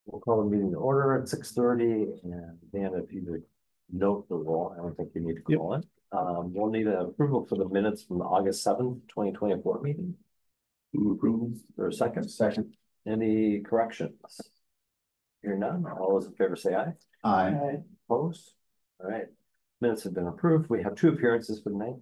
We'll call the meeting to order at 6:30, and Dan, if you would note the roll, I don't think you need to call it. We'll need an approval for the minutes from the August 7th, 2024 meeting. Move approval. For a second. Second. Any corrections? Hearing none, all those in favor say aye. Aye. Opposed? All right. Minutes have been approved. We have two appearances for the night.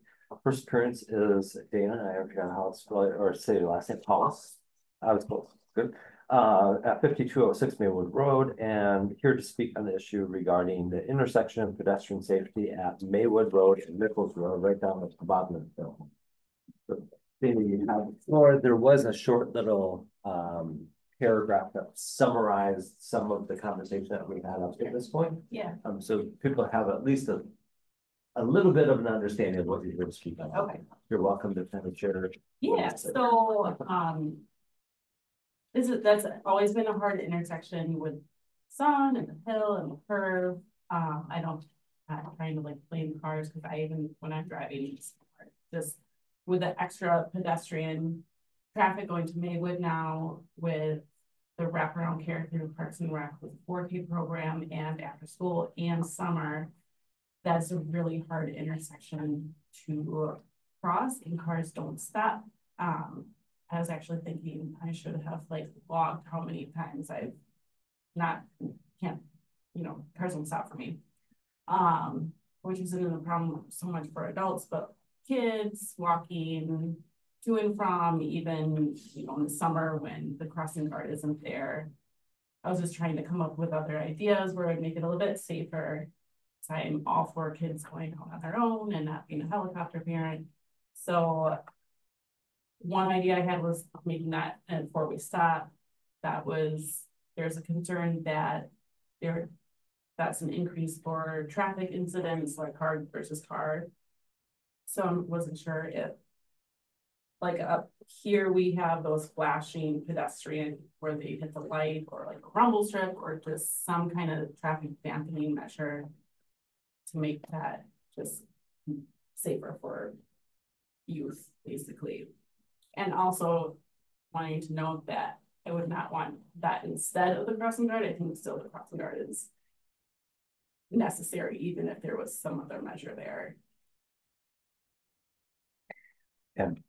First appearance is Dana. I forgot how to spell it or say your last name. Paulus. I was close. Good. At 5206 Maywood Road, and here to speak on the issue regarding the intersection of pedestrian safety at Maywood Road and Nichols Road, right down at the bottom of the hill. Before, there was a short little paragraph that summarized some of the conversation that we had up to this point. Yeah. So people have at least a little bit of an understanding of what you're going to speak on. Okay. You're welcome to kind of share. Yeah, so that's always been a hard intersection with sun and the hill and the curve. I don't trying to like blame cars because when I'm driving, it's hard. Just with the extra pedestrian traffic going to Maywood now with the wraparound care through Parks and Rec with the 4K program and after school and summer, that's a really hard intersection to cross and cars don't stop. I was actually thinking I should have like logged how many times I've cars don't stop for me. Which isn't a problem so much for adults, but kids walking to and from, even in the summer when the crossing guard isn't there. I was just trying to come up with other ideas where I'd make it a little bit safer. So I'm all for kids going out on their own and not being a helicopter parent. So one idea I had was making that a four-way stop. There's a concern that that's an increase for traffic incidents like car versus car. So I wasn't sure if like up here we have those flashing pedestrian where they hit the light or like a rumble strip or just some kind of traffic dampening measure to make that just safer for youth, basically. And also wanting to note that I would not want that instead of the crossing guard. I think still the crossing guard is necessary, even if there was some other measure there. And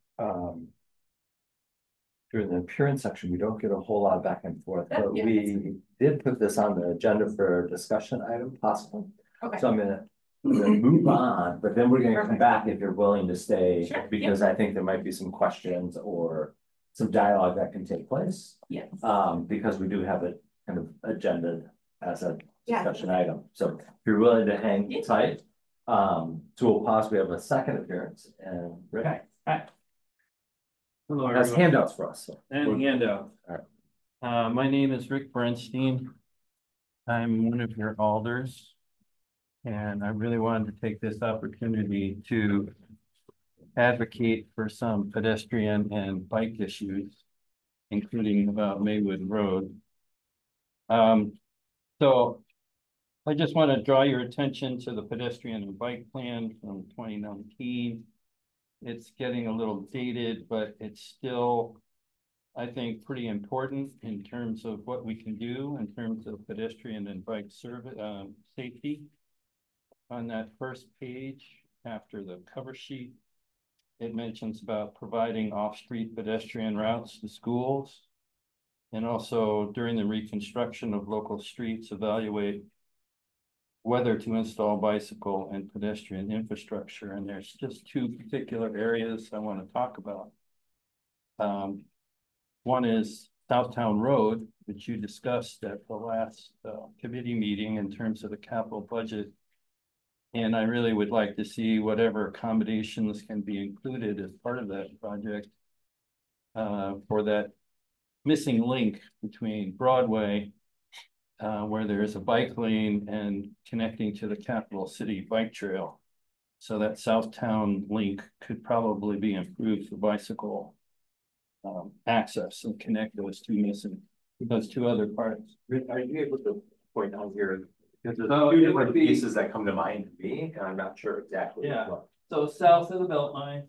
during the appearance section, we don't get a whole lot of back and forth, but yeah, we did put this on the agenda for a discussion item possible. Okay. So I'm gonna move on, but then we're gonna come back if you're willing to stay, Sure. because I think there might be some questions or some dialogue that can take place. Yes. Because we do have it kind of agendaed as a Yeah. discussion item. So if you're willing to hang tight, so we'll pause. We have a second appearance and Rick. Okay. Hi. Hello, Has everyone. handouts for us. So And handout. All right. My name is Rick Bernstein. I'm one of your alders. And I really wanted to take this opportunity to advocate for some pedestrian and bike issues, including about Maywood Road. So I just want to draw your attention to the pedestrian and bike plan from 2019. It's getting a little dated, but it's still, I think, pretty important in terms of what we can do in terms of pedestrian and bike safety. On that first page, after the cover sheet, it mentions about providing off-street pedestrian routes to schools. And also during the reconstruction of local streets, evaluate whether to install bicycle and pedestrian infrastructure. And there's just two particular areas I want to talk about. One is Southtown Road, which you discussed at the last committee meeting in terms of the capital budget. And I really would like to see whatever accommodations can be included as part of that project for that missing link between Broadway, where there is a bike lane, and connecting to the Capital City Bike Trail. So that Southtown link could probably be improved for bicycle access and connect those two other parts. Are you able to point out here? Because there's So two it different would be- pieces that come to mind to me, and I'm not sure exactly. Yeah. What. So south of the Beltline,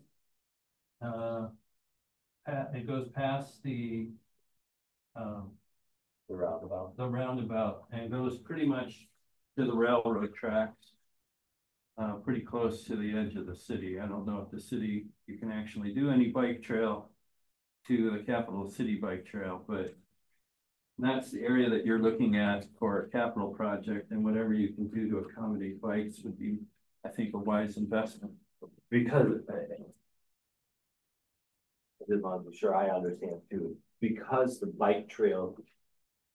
it goes past the The roundabout. the roundabout, and goes pretty much to the railroad tracks. Pretty close to the edge of the city. I don't know if the city, you can actually do any bike trail to the capital city bike trail, but that's the area that you're looking at for a capital project, and whatever you can do to accommodate bikes would be, I think, a wise investment. Because I just want to be sure I understand too, because the bike trail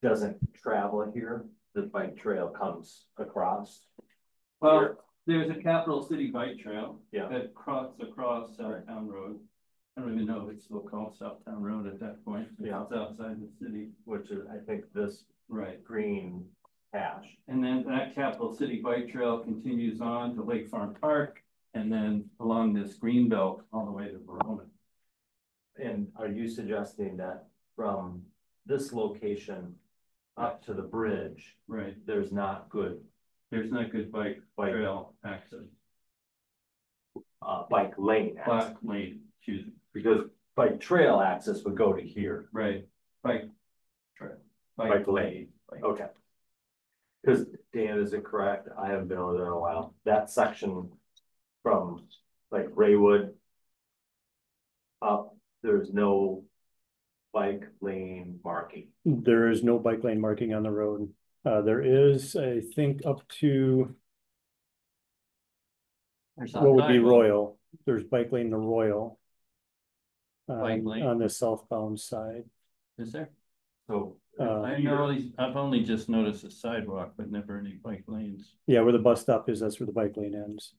doesn't travel here, the bike trail comes across. Well, here. there's a capital city bike trail. Yeah. That crosses across Southtown Road. I don't even know if it's still called Southtown Road at that point. Yeah. It's outside the city. Which is, I think, this Right. green hash. And then that capital city bike trail continues on to Lake Farm Park and then along this green belt all the way to Verona. And are you suggesting that from this location up to the bridge, Right. there's not good There's not good bike trail access. bike lane access? Black lane, excuse me. Because bike trail access would go to here, Right. Bike trail. bike lane, okay. Because Dan, is it correct? I haven't been over there in a while. That section from like Raywood up, there's no bike lane marking. There is no bike lane marking on the road. There is, I think, up to what would be Royal. There's bike lane to Royal. Bike lane. On the southbound side. Is there? So. I've only just noticed a sidewalk, but never any bike lanes. Yeah, where the bus stop is, that's where the bike lane ends,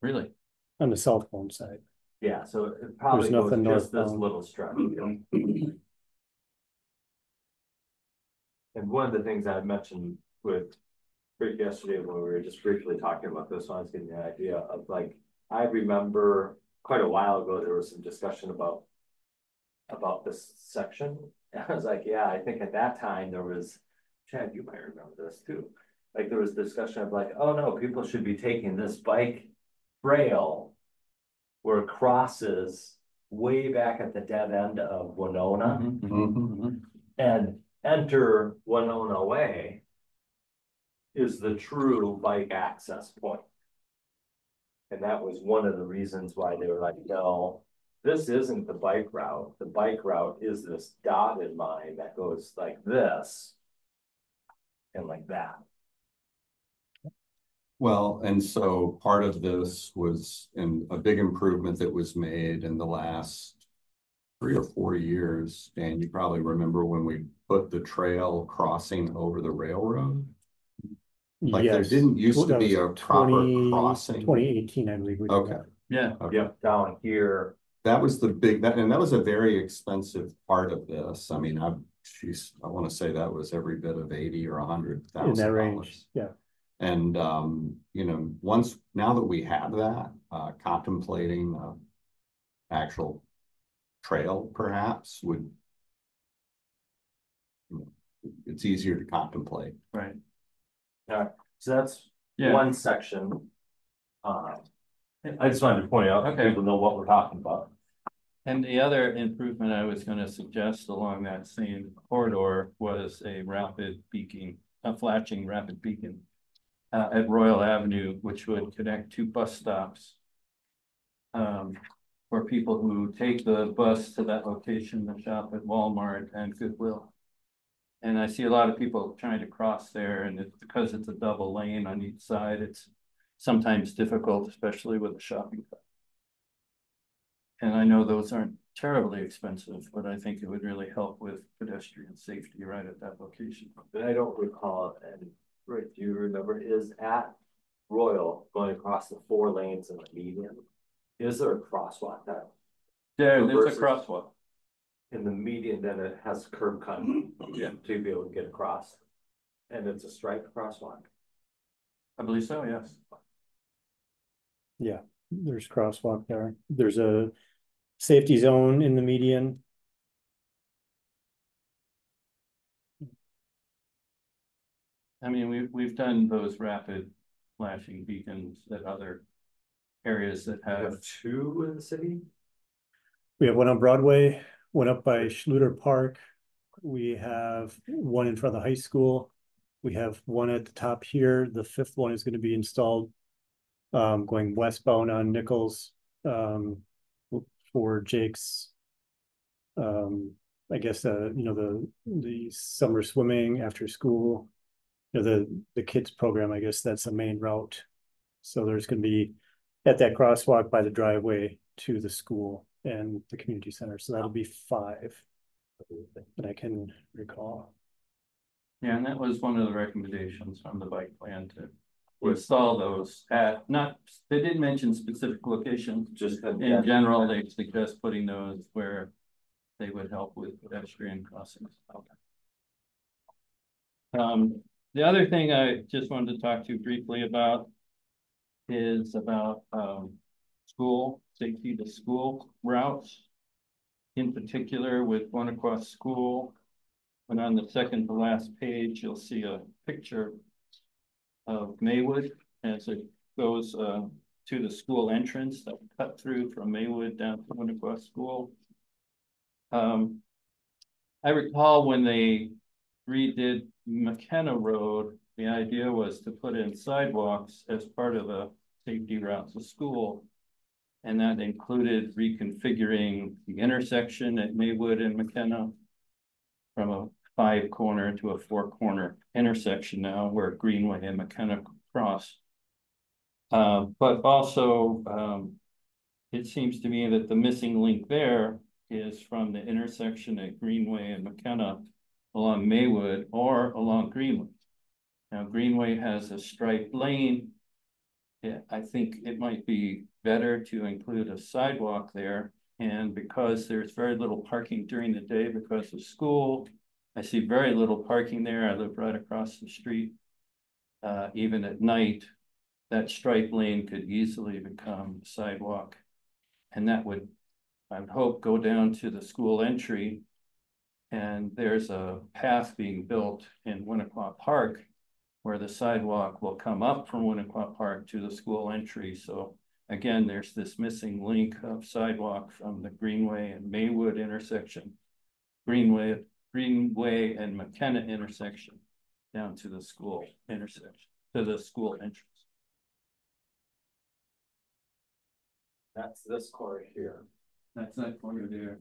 Really? on the southbound side. Yeah, so it probably There's goes nothing just this northbound. little stretch. And one of the things I mentioned with Rick yesterday when we were just briefly talking about this, I was getting the idea of like, I remember quite a while ago, there was some discussion about this section. And I was like, yeah, I think at that time there was, Chad, you might remember this too. Like there was discussion of like, oh no, people should be taking this bike trail where it crosses way back at the dead end of Winona and enter Winona Way is the true bike access point. And that was one of the reasons why they were like, no, this isn't the bike route. The bike route is this dotted line that goes like this and like that. Well, and so part of this was in a big improvement that was made in the last 3 or 4 years. And you probably remember when we put the trail crossing over the railroad. Like there Yes. didn't used to That be a was proper crossing. 2018, I believe. We did Okay. that. Yeah. Okay. Yep, down here. That was the big, and that was a very expensive part of this. I mean, I want to say that was every bit of 80 or $100,000. In that range, yeah. And, you know, now that we have that, contemplating actual trail perhaps would, you know, it's easier to contemplate. Right. All right, so that's Yeah. one section. I just wanted to point out, Okay. people know what we're talking about. And the other improvement I was going to suggest along that same corridor was a flashing rapid beacon at Royal Avenue, which would connect 2 bus stops for people who take the bus to that location to shop at Walmart and Goodwill. And I see a lot of people trying to cross there, and it's because it's a double lane on each side, it's sometimes difficult, especially with a shopping cart. And I know those aren't terribly expensive, but I think it would really help with pedestrian safety right at that location. But I don't recall, and Rick, do you remember, is at Royal going across the 4 lanes in the median? Is there a crosswalk that There's Versus- a crosswalk. in the median, then it has curb cut to be able to get across? And it's a striped crosswalk? I believe so, yes. Yeah, there's crosswalk there. There's a safety zone in the median. I mean, we've done those rapid flashing beacons at other areas that We have, have 2 in the city? We have one on Broadway, one up by Schluter Park. we have one in front of the high school. We have one at the top here. The fifth one is going to be installed going westbound on Nichols for Jake's I guess the summer swimming after school, the kids program, I guess that's the main route. So there's going to be at that crosswalk by the driveway to the school and the community center. So that'll be 5 that I can recall. Yeah, and that was one of the recommendations from the bike plan to install those at, not, they didn't mention specific locations, just in general, they suggest putting those where they would help with pedestrian crossings. The other thing I just wanted to talk to you briefly about is about school safety to school routes. In particular with Winnequa School, and on the second to last page, you'll see a picture of Maywood as it goes to the school entrance that we cut through from Maywood down to Winnequa School. I recall when they redid McKenna Road, the idea was to put in sidewalks as part of a safety route to school. And that included reconfiguring the intersection at Maywood and McKenna from a 5-corner to a 4-corner intersection now where Greenway and McKenna cross. But also, it seems to me that the missing link there is from the intersection at Greenway and McKenna along Maywood or along Greenway. Now, Greenway has a striped lane. Yeah, I think it might be better to include a sidewalk there. And because there's very little parking during the day because of school, I see very little parking there. I live right across the street. Even at night, that striped lane could easily become a sidewalk. And that would, I would hope, go down to the school entry. And there's a path being built in Winnequa Park where the sidewalk will come up from Winnequa Park to the school entry. So again, there's this missing link of sidewalk from the Greenway and Maywood intersection, Greenway and McKenna intersection down to the school intersection, to the school entrance. That's this corner here. That's that corner there.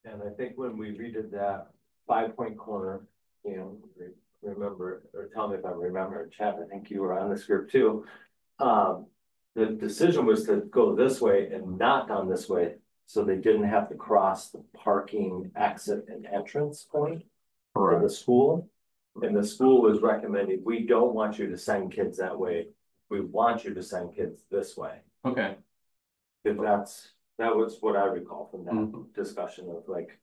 And I think when we redid that 5-point corner, you know, remember, or tell me if I remember, Chad, I think you were on this group too. The decision was to go this way and not down this way, so they didn't have to cross the parking exit and entrance point for the school. And the school was recommending, we don't want you to send kids that way. We want you to send kids this way. Okay. If that was what I recall from that discussion of like.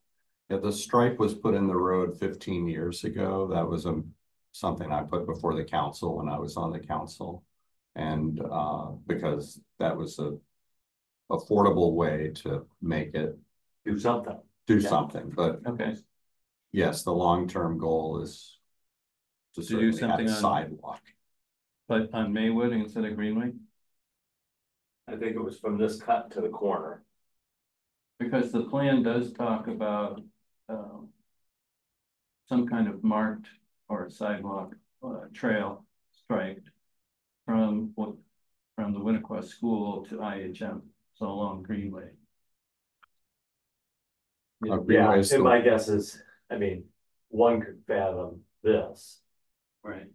Yeah, the stripe was put in the road 15 years ago. That was something I put before the council when I was on the council. And because that was a affordable way to make it Do something. Something. But okay, yes, the long-term goal is to do something have a on sidewalk. But on Maywood instead of Greenway? I think it was from this cut to the corner. Because the plan does talk about some kind of marked or sidewalk trail striped from the Winnequa School to IHM, so along Greenway. Yeah, and my guess is, I mean, one could fathom this. Right.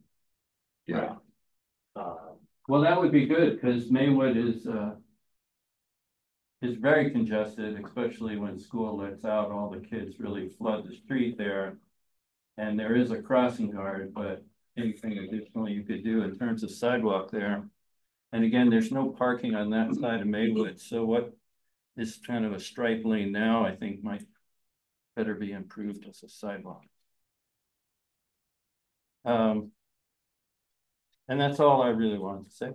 Yeah. Well, that would be good because Maywood is very congested, especially when school lets out. All the kids really flood the street there. And there is a crossing guard, but anything additional you could do in terms of sidewalk there. And again, there's no parking on that side of Maywood. So what is kind of a stripe lane now, I think might better be improved as a sidewalk. And that's all I really wanted to say.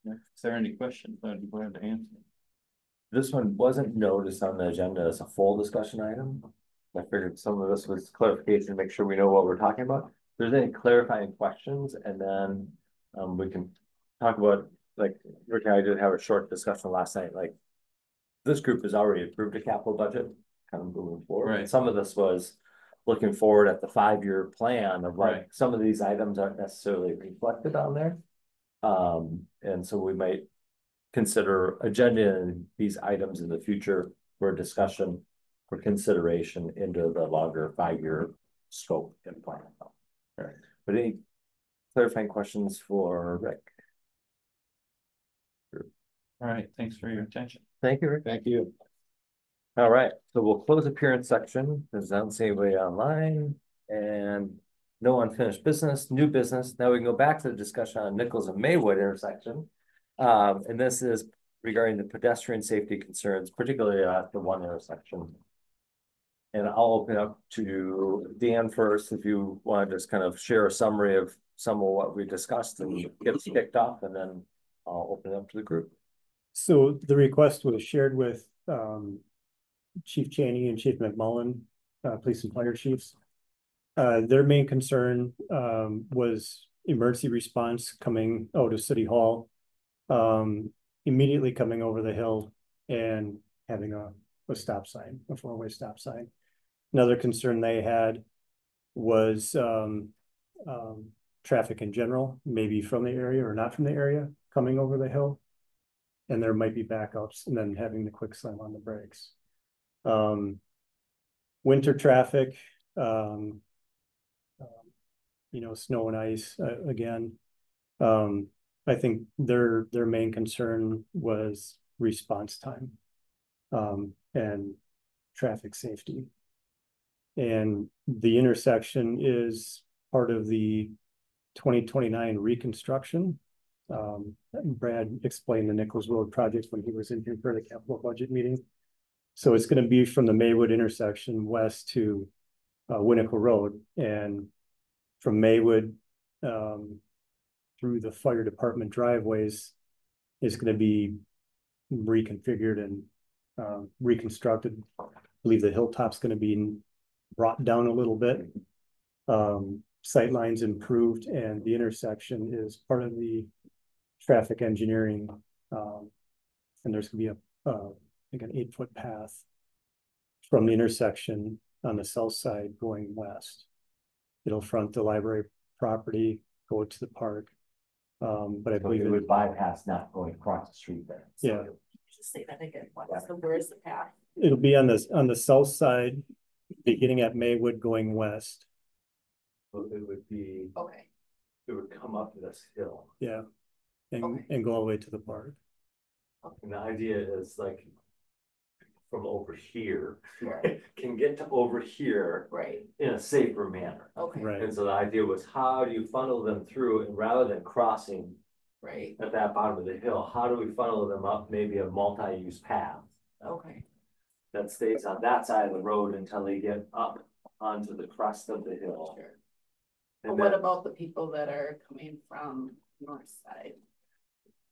Is there any questions I'd be glad to answer? This one wasn't noticed on the agenda as a full discussion item. I figured some of this was clarification to make sure we know what we're talking about. If there's any clarifying questions, and then we can talk about, like, Rick and I did have a short discussion last night. Like, this group has already approved a capital budget, kind of moving forward. Right. Some of this was looking forward at the 5-year plan of like, Right. some of these items aren't necessarily reflected on there. And so we might consider agendaing these items in the future for discussion, for consideration into the longer 5-year scope and plan. All right, but any clarifying questions for Rick? All right, thanks for your attention. Thank you, Rick. Thank you. All right, so we'll close appearance section, because I don't see anybody online, and no unfinished business, new business. Now we can go back to the discussion on Nichols and Maywood intersection. And this is regarding the pedestrian safety concerns, particularly at the one intersection. And I'll open up to Dan first, if you want to just kind of share a summary of some of what we discussed and get us kicked off, and then I'll open it up to the group. So the request was shared with Chief Cheney and Chief McMullen, police and fire chiefs. Their main concern was emergency response coming out of City Hall, immediately coming over the hill and having a stop sign, a 4-way stop sign. Another concern they had was traffic in general, maybe from the area or not from the area, coming over the hill. And there might be backups, and then having the quick slam on the brakes. Winter traffic, you know, snow and ice, again. I think their main concern was response time, and traffic safety. And the intersection is part of the 2029 reconstruction. Brad explained the Nichols Road project when he was in here for the capital budget meeting. So it's going to be from the Maywood intersection west to Winnequa Road, and from Maywood through the fire department driveways is going to be reconfigured and reconstructed. I believe the hilltop's going to be brought down a little bit. Sight lines improved, and the intersection is part of the traffic engineering. And there's going to be I think an 8-foot path from the intersection on the south side going west. It'll front the library property, go to the park. But I believe it would bypass not going across the street there. Yeah. Just say that again. Where's the path? It'll be on the south side, beginning at Maywood going west. So it would be, Okay. it would come up this hill. Yeah. And, Okay. and go all the way to the park. And the idea is like from over here, Right. can get to over here Right. in a safer manner. Okay. Right. And so the idea was, how do you funnel them through, and rather than crossing Right. at that bottom of the hill, how do we funnel them up maybe a multi-use path Okay. that stays on that side of the road until they get up onto the crest of the hill? Sure. And But what then about the people that are coming from north side?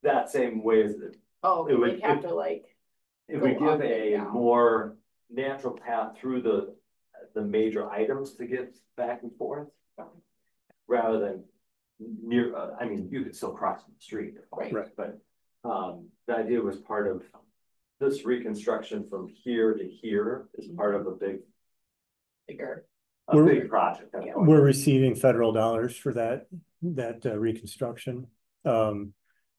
that same way as the, Oh, It would- they'd have to like, if Go we up give and a down. more natural path through the major items to get back and forth, rather than near, I mean, you could still cross the street. of course, Right. But, the idea was part of this reconstruction from here to here is part of a big bigger. project. Yeah. We're receiving federal dollars for that reconstruction.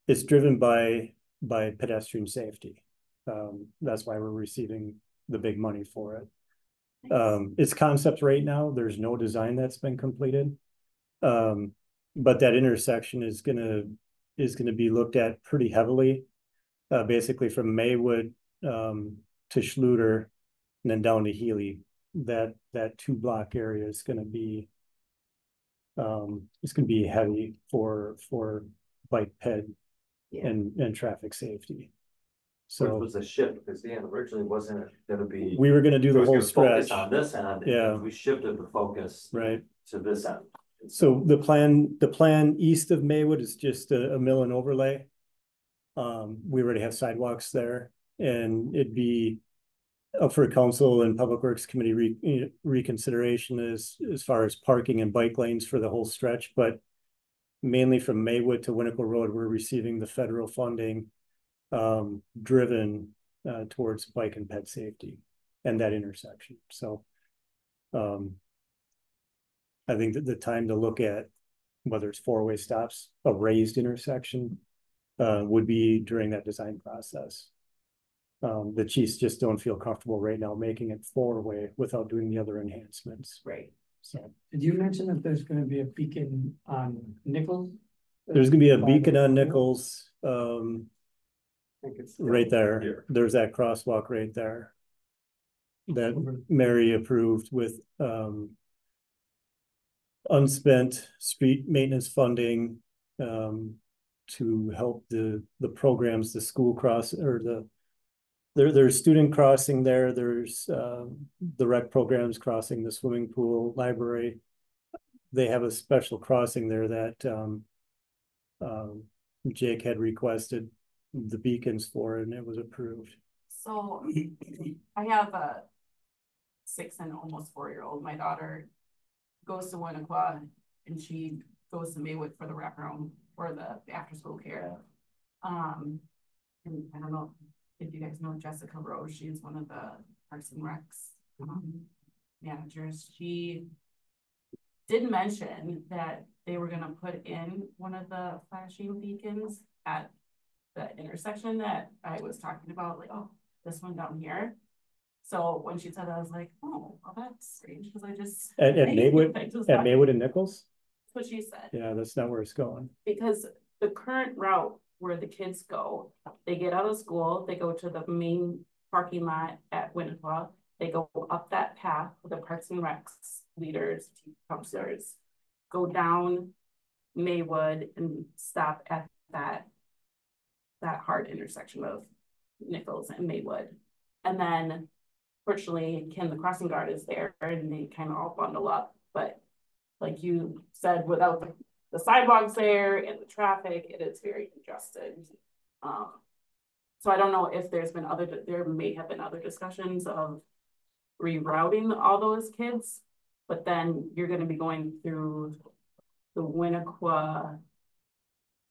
It's driven by pedestrian safety. That's why we're receiving the big money for it. It's concept right now. There's no design that's been completed. But that intersection is gonna be looked at pretty heavily. Basically from Maywood to Schluter and then down to Healy. That 2-block area is gonna be it's gonna be heavy for bike ped Yeah. and traffic safety. Which So was a shift, because Dan originally wasn't gonna be. we were gonna do it the was whole gonna focus stretch, on this end. Yeah. We shifted the focus right? to this end. So the plan east of Maywood is just a mill and overlay. We already have sidewalks there, and it'd be up for council and Public Works Committee reconsideration as far as parking and bike lanes for the whole stretch, but mainly from Maywood to Winnequa Road, we're receiving the federal funding driven towards bike and ped safety and that intersection. So I think that the time to look at whether it's four-way stops, a raised intersection, would be during that design process. The chiefs just don't feel comfortable right now making it four-way without doing the other enhancements. Right. So Did you mention that there's gonna be a beacon on Nichols? there's gonna be a beacon on Nichols, I think it's right there. here. There's that crosswalk right there that Mary approved with, unspent street maintenance funding, to help the programs, the school cross, or there's student crossing there, there's, the rec programs crossing the swimming pool, library. They have a special crossing there that, Jake had requested the beacons for, and it was approved. So I have a 6 and almost 4-year-old. My daughter goes to Winnequa and she goes to Maywood for the wraparound for the after school care. And I don't know if you guys know Jessica Rose, she's one of the Parks and Recs managers. She did mention that they were gonna put in one of the flashing beacons at the intersection that I was talking about, like, oh, this one down here. So when she said that, I was like, oh, well, that's strange, because I just. At Maywood, at Maywood and Nichols? That's what she said. Yeah, that's not where it's going. Because the current route where the kids go, they get out of school, they go to the main parking lot at Winnequa, they go up that path with the Parks and Recs leaders, counselors, go down Maywood and stop at that hard intersection of Nichols and Maywood. And then fortunately, the crossing guard is there and they kind of all bundle up. But like you said, without the sidewalks there and the traffic, it is very congested. So I don't know if there may have been other discussions of rerouting all those kids, but then you're going to be going through the Winnequa.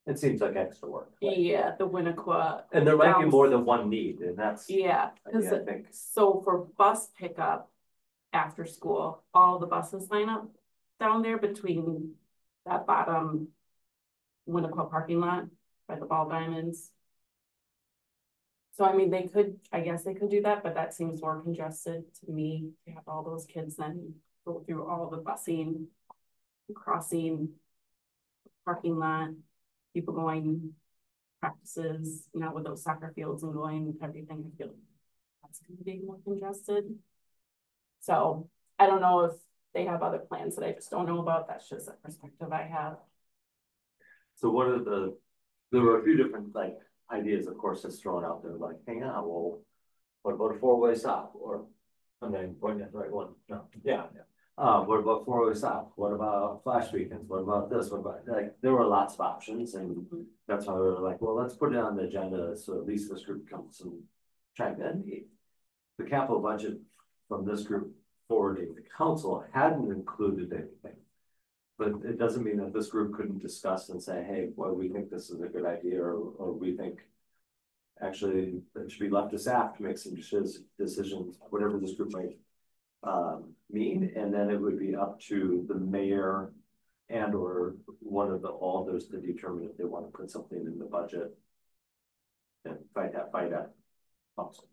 It seems like extra work. Yeah, the Winnequa. And there might be more than one need, and that's. Yeah, I think. so for bus pickup after school, all the buses line up down there between that bottom Winnequa parking lot by the ball diamonds. So I mean, I guess they could do that, but that seems more congested to me to have all those kids then go through all the busing, crossing, parking lot, people going practices, with those soccer fields and going everything. I feel that's going to be more congested. So I don't know if they have other plans that I just don't know about. That's just a perspective I have. So there were a few different ideas, of course, that's thrown out there, like, hang on, well, what about a four-way stop? Or I'm not even pointing at the right one. No, yeah. What about four-way stop? What about flash beacons? What about this? What about there were lots of options, and that's why we were like, well, let's put it on the agenda so at least this group comes and chime in. The capital budget from this group forwarding to council hadn't included anything, but it doesn't mean that this group couldn't discuss and say, hey, well, we think this is a good idea, or we think actually it should be left to staff to make some decisions, whatever this group might mean, and then it would be up to the mayor and or one of the alders to determine if they want to put something in the budget and fight that council.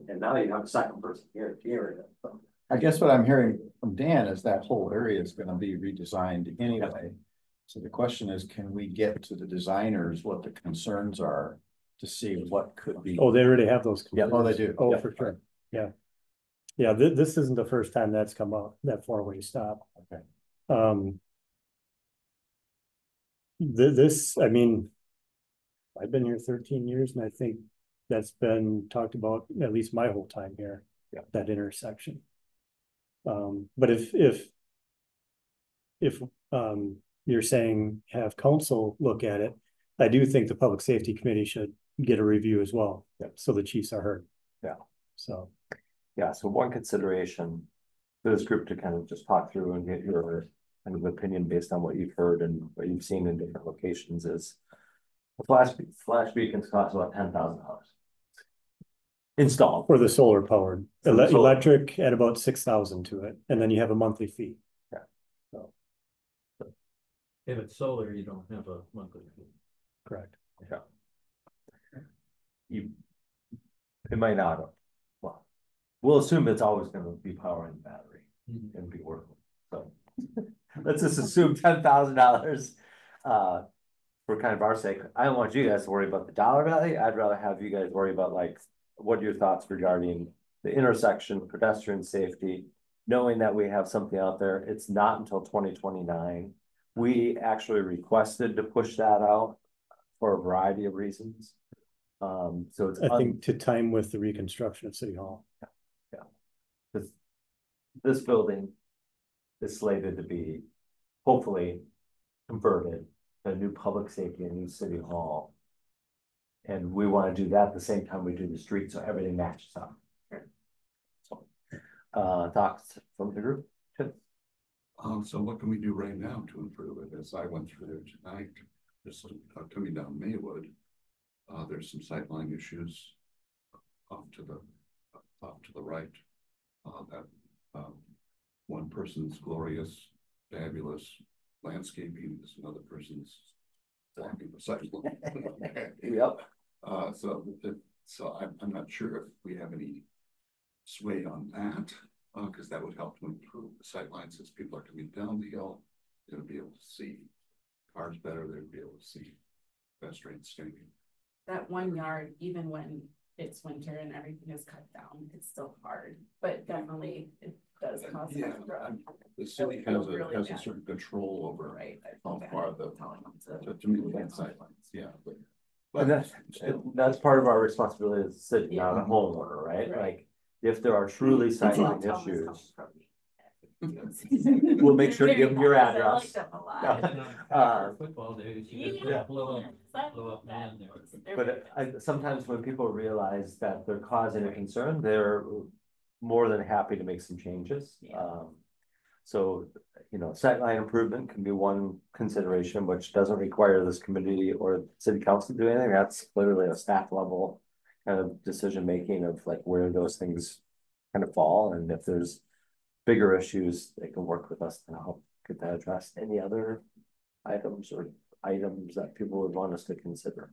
And now you have a second person here it. I guess what I'm hearing from Dan is that whole area is going to be redesigned anyway. So the question is, can we get to the designers what the concerns are to see what could be? Oh, they already have those. Yeah, oh, they do. Oh, Yeah. for sure. Yeah. Yeah, this isn't the first time that's come up, that four-way stop. Okay. I mean, I've been here 13 years and I think that's been talked about at least my whole time here. Yeah. That intersection. But if you're saying have council look at it, I do think the public safety committee should get a review as well. Yeah. So the chiefs are heard. Yeah. So. Yeah, so one consideration for this group to kind of just talk through and get your kind of opinion based on what you've heard and what you've seen in different locations is the flash beacons cost about $10,000. installed. For the solar powered, For the solar. electric at about 6,000 to it, and then you have a monthly fee. If it's solar, you don't have a monthly fee. Correct. It might not, well, we'll assume it's always gonna be powering the battery and be working, so. Let's just assume $10,000, for kind of our sake. I don't want you guys to worry about the dollar value. I'd rather have you guys worry about like, what are your thoughts regarding the intersection, pedestrian safety? Knowing that we have something out there, it's not until 2029. We actually requested to push that out for a variety of reasons. So it's, I think to time with the reconstruction of City Hall. this building is slated to be hopefully converted to a new public safety and new City Hall. And we want to do that at the same time we do the street, so everything matches up. So, thoughts from the group? So what can we do right now to improve it? As I went through there tonight, just coming down Maywood, there's some sightline issues off to the right. That one person's glorious, fabulous landscaping is another person's blocking the sidewalk. Yep. So I'm not sure if we have any sway on that, because that would help to improve the sightlines as people are coming down the hill. They'll be able to see cars better. They'll be able to see pedestrians standing. That 1 yard, even when it's winter and everything is cut down, it's still hard, but definitely it does cause. Yeah, the city has a certain control over Right. how far the to meet that sidelines. Yeah, And that's part of our responsibility as a city, not a homeowner, right? Right. Like, if there are truly sightline Tell them it's issues, coming we'll make sure to give them your I like address. them a lot. For football days, you Yeah. just blow up man there. But sometimes when people realize that they're causing a concern, they're more than happy to make some changes. Yeah. So, you know, sightline improvement can be one consideration, which doesn't require this committee or city council to do anything. That's literally a staff level kind of decision making of like where those things kind of fall. And if there's bigger issues, they can work with us to help get that addressed. Any other items that people would want us to consider?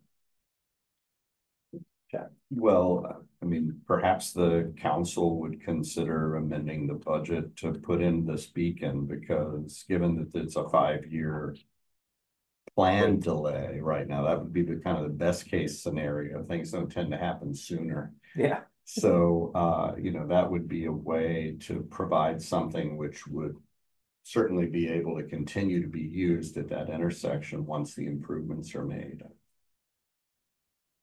Chad? well, I mean, perhaps the council would consider amending the budget to put in this beacon, because given that it's a 5-year plan delay right now, that would be the kind of the best case scenario. Things don't tend to happen sooner. Yeah. So, you know, that would be a way to provide something which would certainly be able to continue to be used at that intersection once the improvements are made.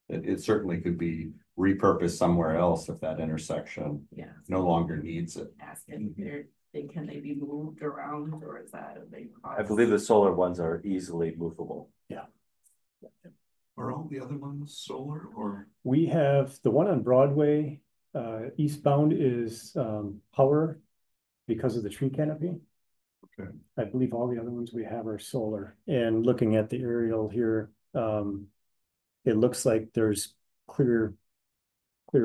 It certainly could be repurposed somewhere else if that intersection Yeah. no longer needs it. Ask if can they be moved around, or is that a big cost? I believe the solar ones are easily movable. Are all the other ones solar or? We have the one on Broadway, eastbound is power because of the tree canopy. Okay. I believe all the other ones we have are solar. And looking at the aerial here, it looks like there's clear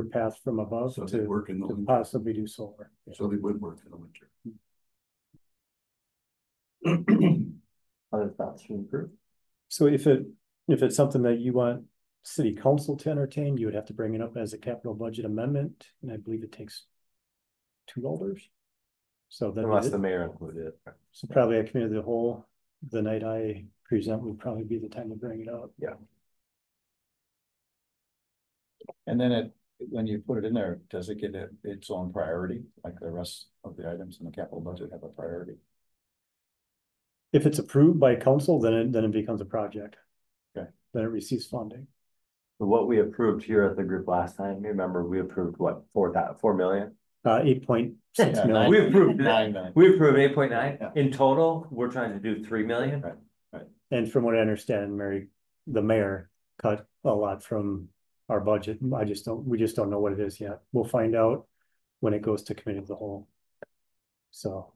path from above So they to work in the winter. possibly do solar. So they would work in the winter. Other thoughts from the group? So if it's something that you want city council to entertain, you would have to bring it up as a capital budget amendment, and I believe it takes $2. So that Unless the mayor included it. so probably a committee of the whole, the night I present would probably be the time to bring it up. Yeah. And then when you put it in there, does it get its own priority, like the rest of the items in the capital budget have a priority? If it's approved by council, then it becomes a project. Okay. Then it receives funding. What we approved here at the group last time, you remember we approved what, 4 million? 8.6 Yeah, million. We approved Nine it. million. We approved 8.9. Yeah. In total, we're trying to do 3 million. Right. And from what I understand, the mayor cut a lot from our budget. We just don't know what it is yet. We'll find out when it goes to committee of the whole. So,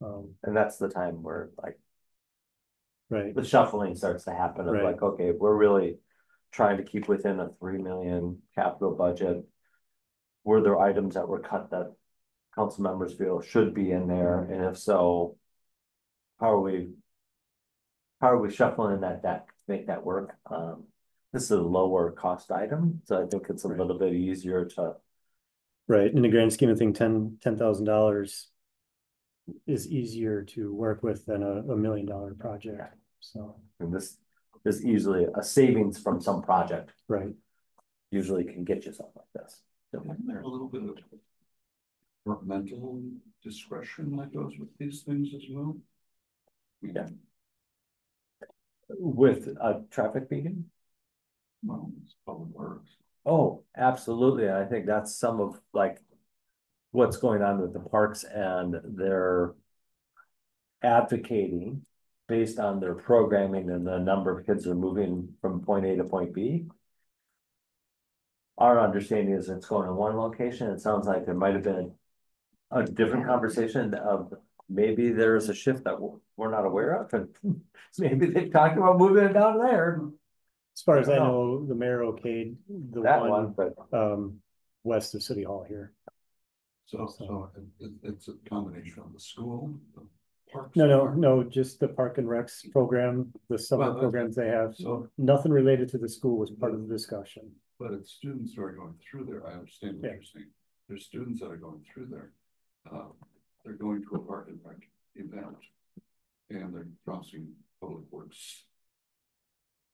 And that's the time where like right, the shuffling starts to happen of Right. like, okay, we're really trying to keep within a 3 million capital budget. were there items that were cut that council members feel should be in there, and if so, how are we shuffling that deck to make that work? This is a lower cost item, so I think it's a little bit easier to, Right, in the grand scheme of things, $10,000 is easier to work with than a $1 million project, so, and this is easily a savings from some project, right. usually can get you something like this. Isn't there a little bit of departmental discretion that goes with these things as well? Yeah. With a traffic beacon? Well, it's public works. Oh, absolutely. I think that's some of like what's going on with the parks, and they're advocating based on their programming and the number of kids are moving from point A to point B. Our understanding is it's going to one location. It sounds like there might have been a different conversation of maybe there's a shift that we're not aware of, and maybe they talked about moving it down there. As far as I No. know, the mayor okayed the That one, one, but west of City Hall here. So it's a combination of the school, the parks. No, just the Park and Recs program, the summer Well, programs they have. So, Nothing related to the school was part of the discussion. but it's students who are going through there. I understand what Yeah. you're saying. There's students that are going through there. They're going to a park and rec event. And they're crossing public works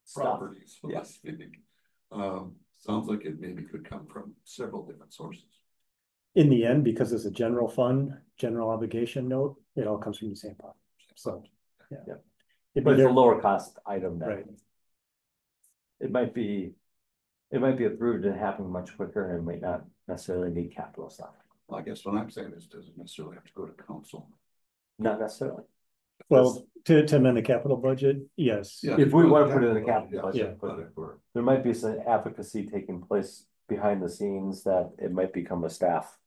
stuff. properties, so Yeah. that's speaking. Sounds like it maybe could come from several different sources. In the end, because it's a general fund, general obligation note, it all comes from the same pot. So, yeah. Yeah. It'd But be it's a their- lower cost item that Right. it might be approved and happen much quicker, and it might not necessarily need capital stuff. Well, I guess what I'm saying is, doesn't necessarily have to go to council. Not necessarily. Well, to amend the capital budget, yes. Yeah. If we want to put it in the capital Yeah, budget, but if we're, there might be some advocacy taking place behind the scenes that it might become a staff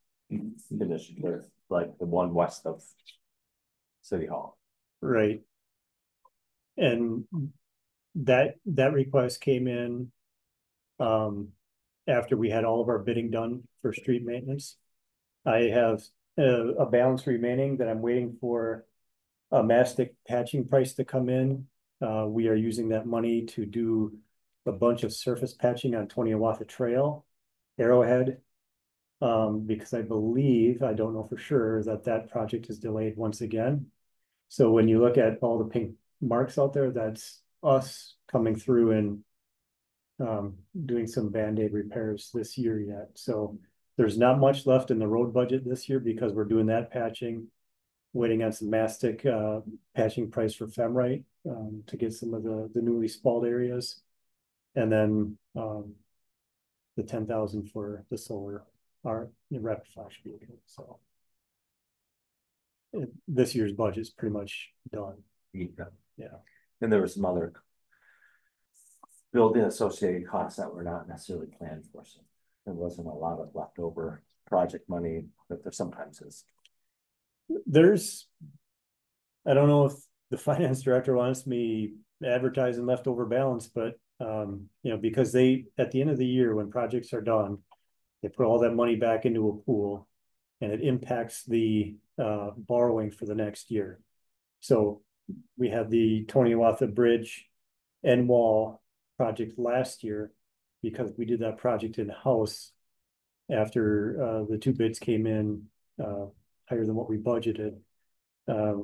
initiative, like the one west of City Hall. Right. And that request came in after we had all of our bidding done for street maintenance. I have a balance remaining that I'm waiting for a mastic patching price to come in. We are using that money to do a bunch of surface patching on 20 Oahu Trail, Arrowhead. Because I believe, I don't know for sure, that project is delayed once again. So when you look at all the pink marks out there, that's us coming through and doing some Band-Aid repairs this year yet. So there's not much left in the road budget this year because we're doing that patching, waiting on some mastic patching price for Femrite to get some of the newly spalled areas. And then the 10,000 for the solar, our rapid flash vehicle. So this year's budget's pretty much done. Yeah. And there were some other building associated costs that were not necessarily planned for, so there wasn't a lot of leftover project money that there sometimes is. I don't know if the finance director wants me advertising leftover balance, but because at the end of the year, when projects are done, they put all that money back into a pool and it impacts the borrowing for the next year. So we had the Tony Oahu Bridge and wall project last year because we did that project in-house after the two bids came in higher than what we budgeted.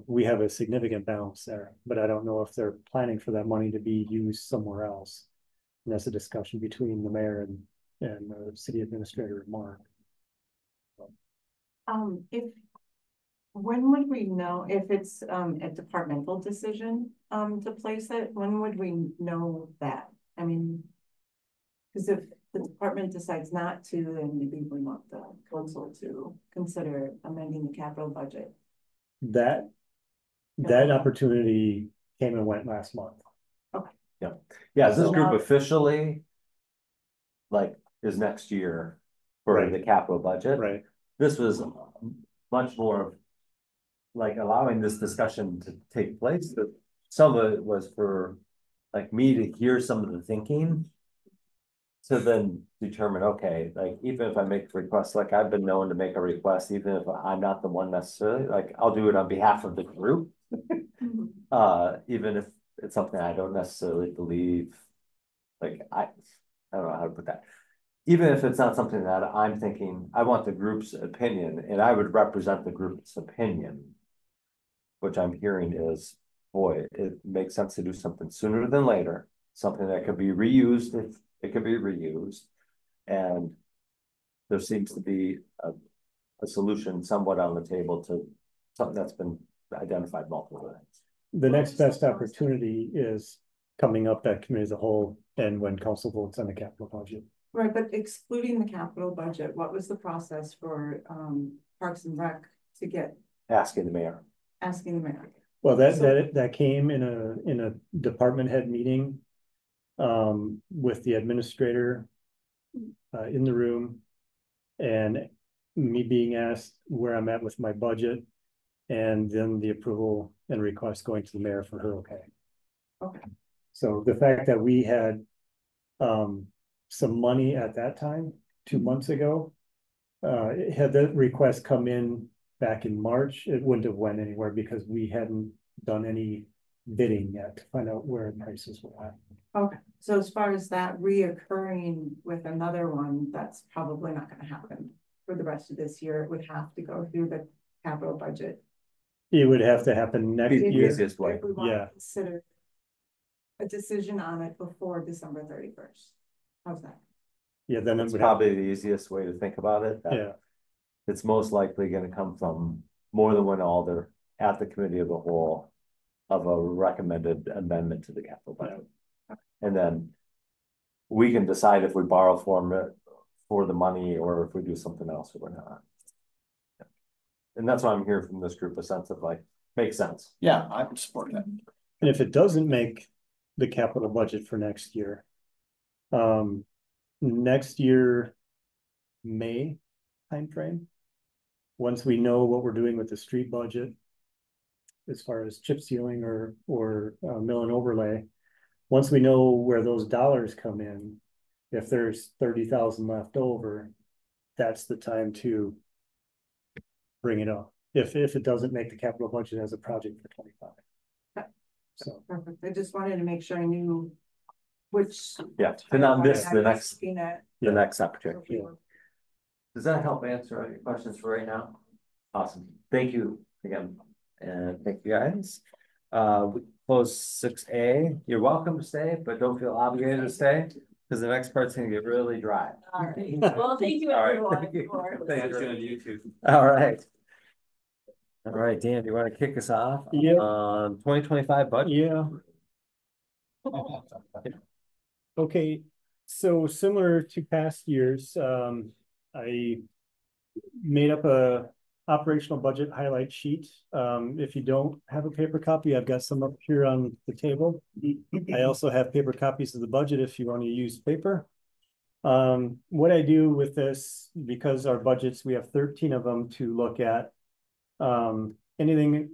We have a significant balance there, but I don't know if they're planning for that money to be used somewhere else. And that's a discussion between the mayor and the city administrator, Mark. When would we know if it's a departmental decision to place it? When would we know that? I mean, because if the department decides not to, then maybe we want the council to consider amending the capital budget. That opportunity came and went last month. Yeah, this So group now- officially is next year for Right. the capital budget. Right. This was much more like allowing this discussion to take place. But some of it was for me to hear some of the thinking. to then determine, okay, like, even if I make a request, like, I've been known to make a request, even if I'm not the one necessarily, like, I'll do it on behalf of the group. Even if it's something I don't necessarily believe, like, I don't know how to put that. Even if it's not something that I'm thinking, I want the group's opinion, and I would represent the group's opinion. Which I'm hearing is, boy, it makes sense to do something sooner than later, something that could be reused if it could be reused. And there seems to be a solution somewhat on the table to something that's been identified multiple times. The next best opportunity is coming up at committee as a whole and when council votes on the capital budget. Right, but excluding the capital budget, what was the process for Parks and Rec to get Asking the mayor. asking the mayor? Well, that came in a department head meeting. With the administrator in the room. And me being asked where I'm at with my budget. And then the approval and request going to the mayor for her okay. Okay. So the fact that we had some money at that time, 2 months ago. Had the request come in back in March, it wouldn't have went anywhere because we hadn't done any bidding yet to find out where prices were at. Okay, so as far as that reoccurring with another one, that's probably not gonna happen for the rest of this year. It would have to go through the capital budget. It would have to happen next Be the year. easiest way. If we want Yeah. to consider a decision on it before December 31st. How's that? Yeah, then it It's would have, probably the easiest way to think about it. that yeah, It's most likely gonna come from more than one alder at the committee of the whole of a recommended amendment to the capital budget. And then we can decide if we borrow from it for the money or if we do something else or not. And that's why I'm hearing from this group, a sense of like, makes sense. Yeah, I would support that. and if it doesn't make the capital budget for next year. Next year, May timeframe. Once we know what we're doing with the street budget. As far as chip sealing or mill and overlay. Once we know where those dollars come in, if there's 30,000 left over, that's the time to bring it up. If it doesn't make the capital budget as a project for 25. So, Perfect. I just wanted to make sure I knew which. Yeah, to not miss the next, Looking at. the next opportunity. Yeah. Does that help answer all your questions for right now? Awesome. Thank you again. And thank you guys. We close 6A. You're welcome to stay, but don't feel obligated to stay because the next part's gonna get really dry. All right. Well, thank you All right. everyone Thank you. for Thank you. listening. All right. All right, Dan, do you want to kick us off? Yeah. 2025 budget? yeah. Okay, so similar to past years, I made up a operational budget highlight sheet. If you don't have a paper copy, I've got some up here on the table. I also have paper copies of the budget if you want to use paper. What I do with this, because our budgets, we have 13 of them to look at. Anything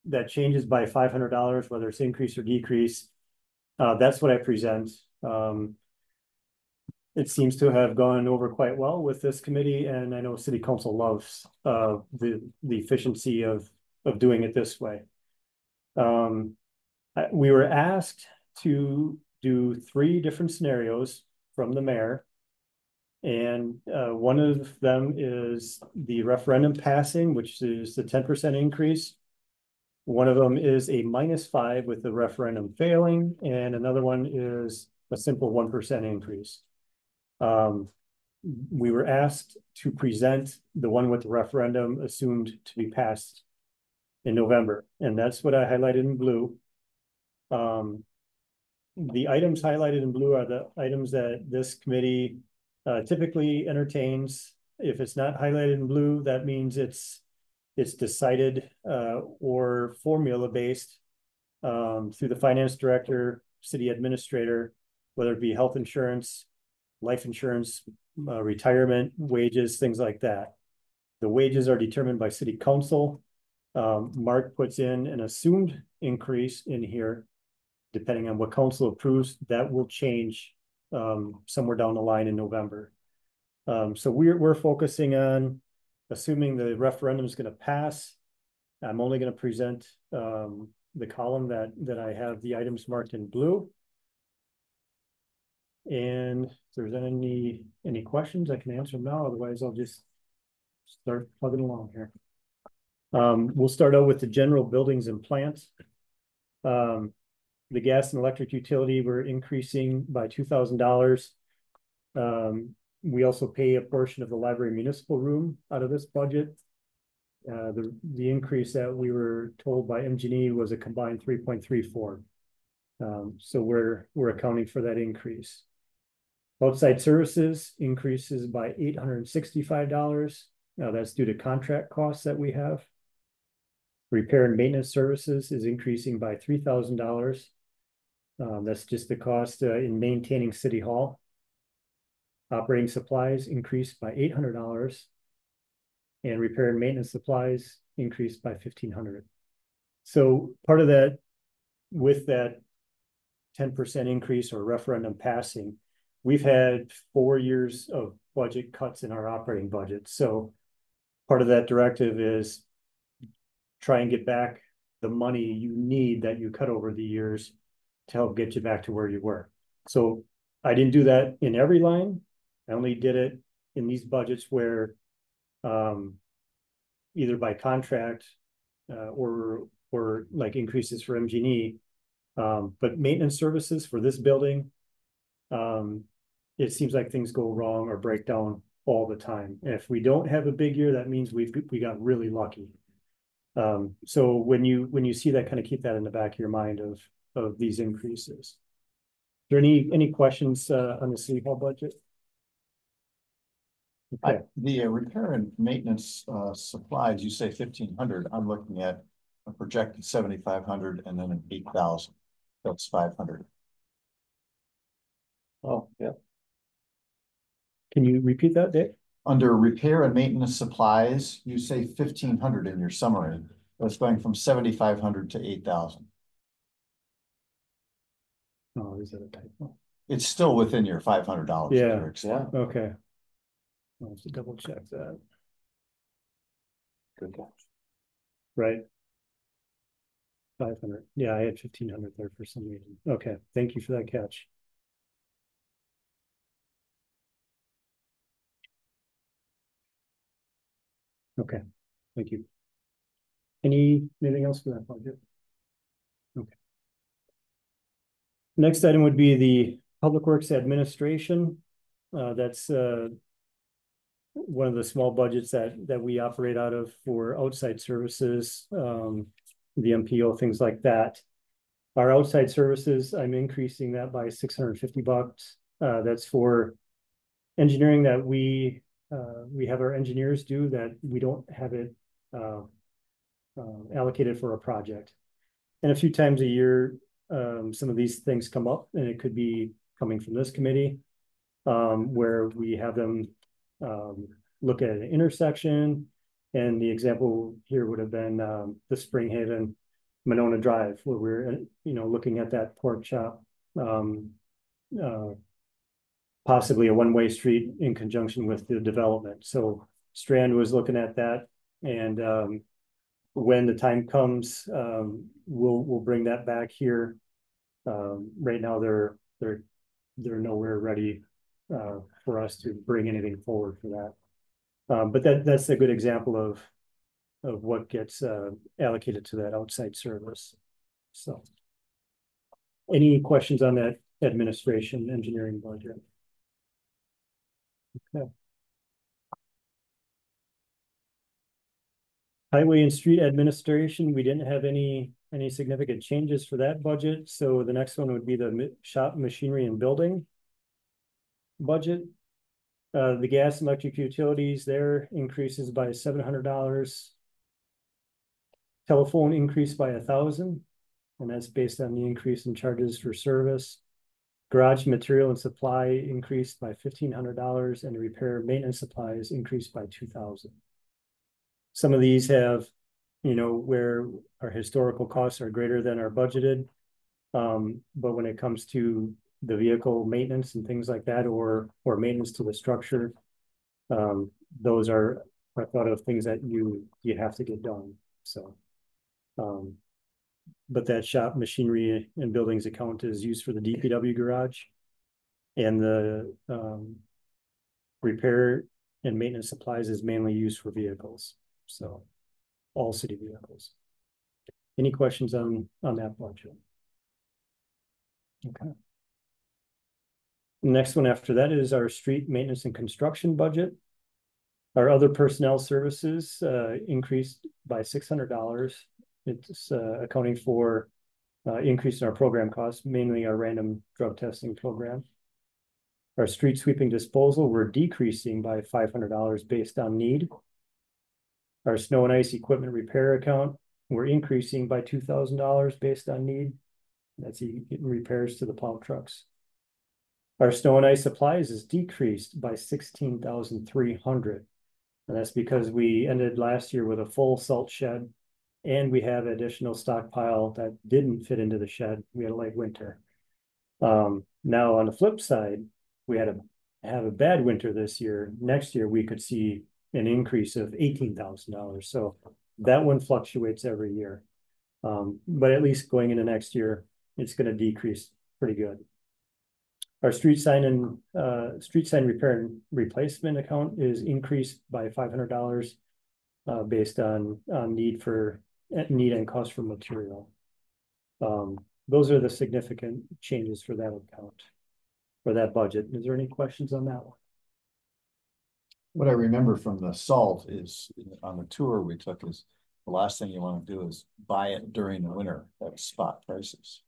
that changes by $500, whether it's increase or decrease, that's what I present. It seems to have gone over quite well with this committee, and I know City Council loves the efficiency of doing it this way. We were asked to do 3 different scenarios from the mayor. And one of them is the referendum passing, which is the 10% increase. One of them is a -5 with the referendum failing, and another one is a simple 1% increase. We were asked to present the one with the referendum assumed to be passed in November, and that's what I highlighted in blue. The items highlighted in blue are the items that this committee typically entertains. If it's not highlighted in blue, that means it's decided or formula based through the finance director, city administrator, whether it be health insurance, life insurance, retirement, wages, things like that. The wages are determined by city council. Mark puts in an assumed increase in here, depending on what council approves. That will change somewhere down the line in November. So we're focusing on, assuming the referendum is going to pass, I'm only going to present the column that I have the items marked in blue. And if there's any questions, I can answer them now. Otherwise, I'll just start plugging along here. We'll start out with the general buildings and plants. The gas and electric utility, we're increasing by $2,000. We also pay a portion of the library municipal room out of this budget. The increase that we were told by MG&E was a combined 3.34. So we're accounting for that increase. Outside services increases by $865. Now that's due to contract costs that we have. Repair and maintenance services is increasing by $3,000. That's just the cost in maintaining City Hall. Operating supplies increased by $800. And repair and maintenance supplies increased by $1,500. So part of that, with that 10% increase or referendum passing, we've had 4 years of budget cuts in our operating budget. So part of that directive is try and get back the money you need that you cut over the years to help get you back to where you were. So I didn't do that in every line. I only did it in these budgets where either by contract or like increases for MG&E, but maintenance services for this building, it seems like things go wrong or break down all the time. And if we don't have a big year, that means we got really lucky. So when you see that, kind of keep that in the back of your mind of these increases. Is there any questions on the City Hall budget? Okay. The repair and maintenance supplies, you say 1,500. I'm looking at a projected 7,500 and then an 8,000. That's 500. Oh, yeah. Can you repeat that, Dick? Under repair and maintenance supplies, you say 1,500 in your summary. That's going from 7,500 to 8,000. Oh, is that a typo? It's still within your $500. Yeah. Okay. I'll have to double check that. Good catch. Right. 500. Yeah, I had 1,500 there for some reason. Okay, thank you for that catch. Okay, thank you. Anything else for that budget? Okay. Next item would be the Public Works Administration. That's one of the small budgets that we operate out of for outside services, the MPO, things like that. Our outside services, I'm increasing that by $650. That's for engineering that we have our engineers do that we don't have it allocated for a project. And a few times a year, some of these things come up, and it could be coming from this committee, where we have them look at an intersection. And the example here would have been the Springhaven Monona Drive, where we're looking at that pork chop, possibly a one-way street in conjunction with the development. So Strand was looking at that, and when the time comes, we'll bring that back here. Right now, they're nowhere ready for us to bring anything forward for that. But that's a good example of what gets allocated to that outside service. So, any questions on that administration engineering budget? Okay. Highway and street administration, we didn't have any significant changes for that budget. So the next one would be the shop machinery and building budget. The gas and electric utilities there increases by $700. Telephone increased by $1,000, and that's based on the increase in charges for service. Garage material and supply increased by $1,500, and repair maintenance supplies increased by $2,000. Some of these have, where our historical costs are greater than our budgeted. But when it comes to the vehicle maintenance and things like that, or maintenance to the structure. Those are, I thought of things that you have to get done, so. But that shop machinery and buildings account is used for the DPW garage. And the, repair and maintenance supplies is mainly used for vehicles, so. All city vehicles. Any questions on that budget? Okay. Next one after that is our street maintenance and construction budget. Our other personnel services increased by $600. It's accounting for increase in our program costs, mainly our random drug testing program. Our street sweeping disposal, we're decreasing by $500 based on need. Our snow and ice equipment repair account, we're increasing by $2,000 based on need. That's getting repairs to the plow trucks. Our snow and ice supplies is decreased by $16,300. And that's because we ended last year with a full salt shed, and we have additional stockpile that didn't fit into the shed. We had a light winter. Now on the flip side, we had have a bad winter this year. Next year, we could see an increase of $18,000. So that one fluctuates every year. But at least going into next year, it's going to decrease pretty good. Our street sign repair and replacement account is increased by $500 based on need and cost for material. Those are the significant changes for that account, for that budget. Is there any questions on that one? What I remember from the salt is on the tour we took is the last thing you want to do is buy it during the winter at spot prices.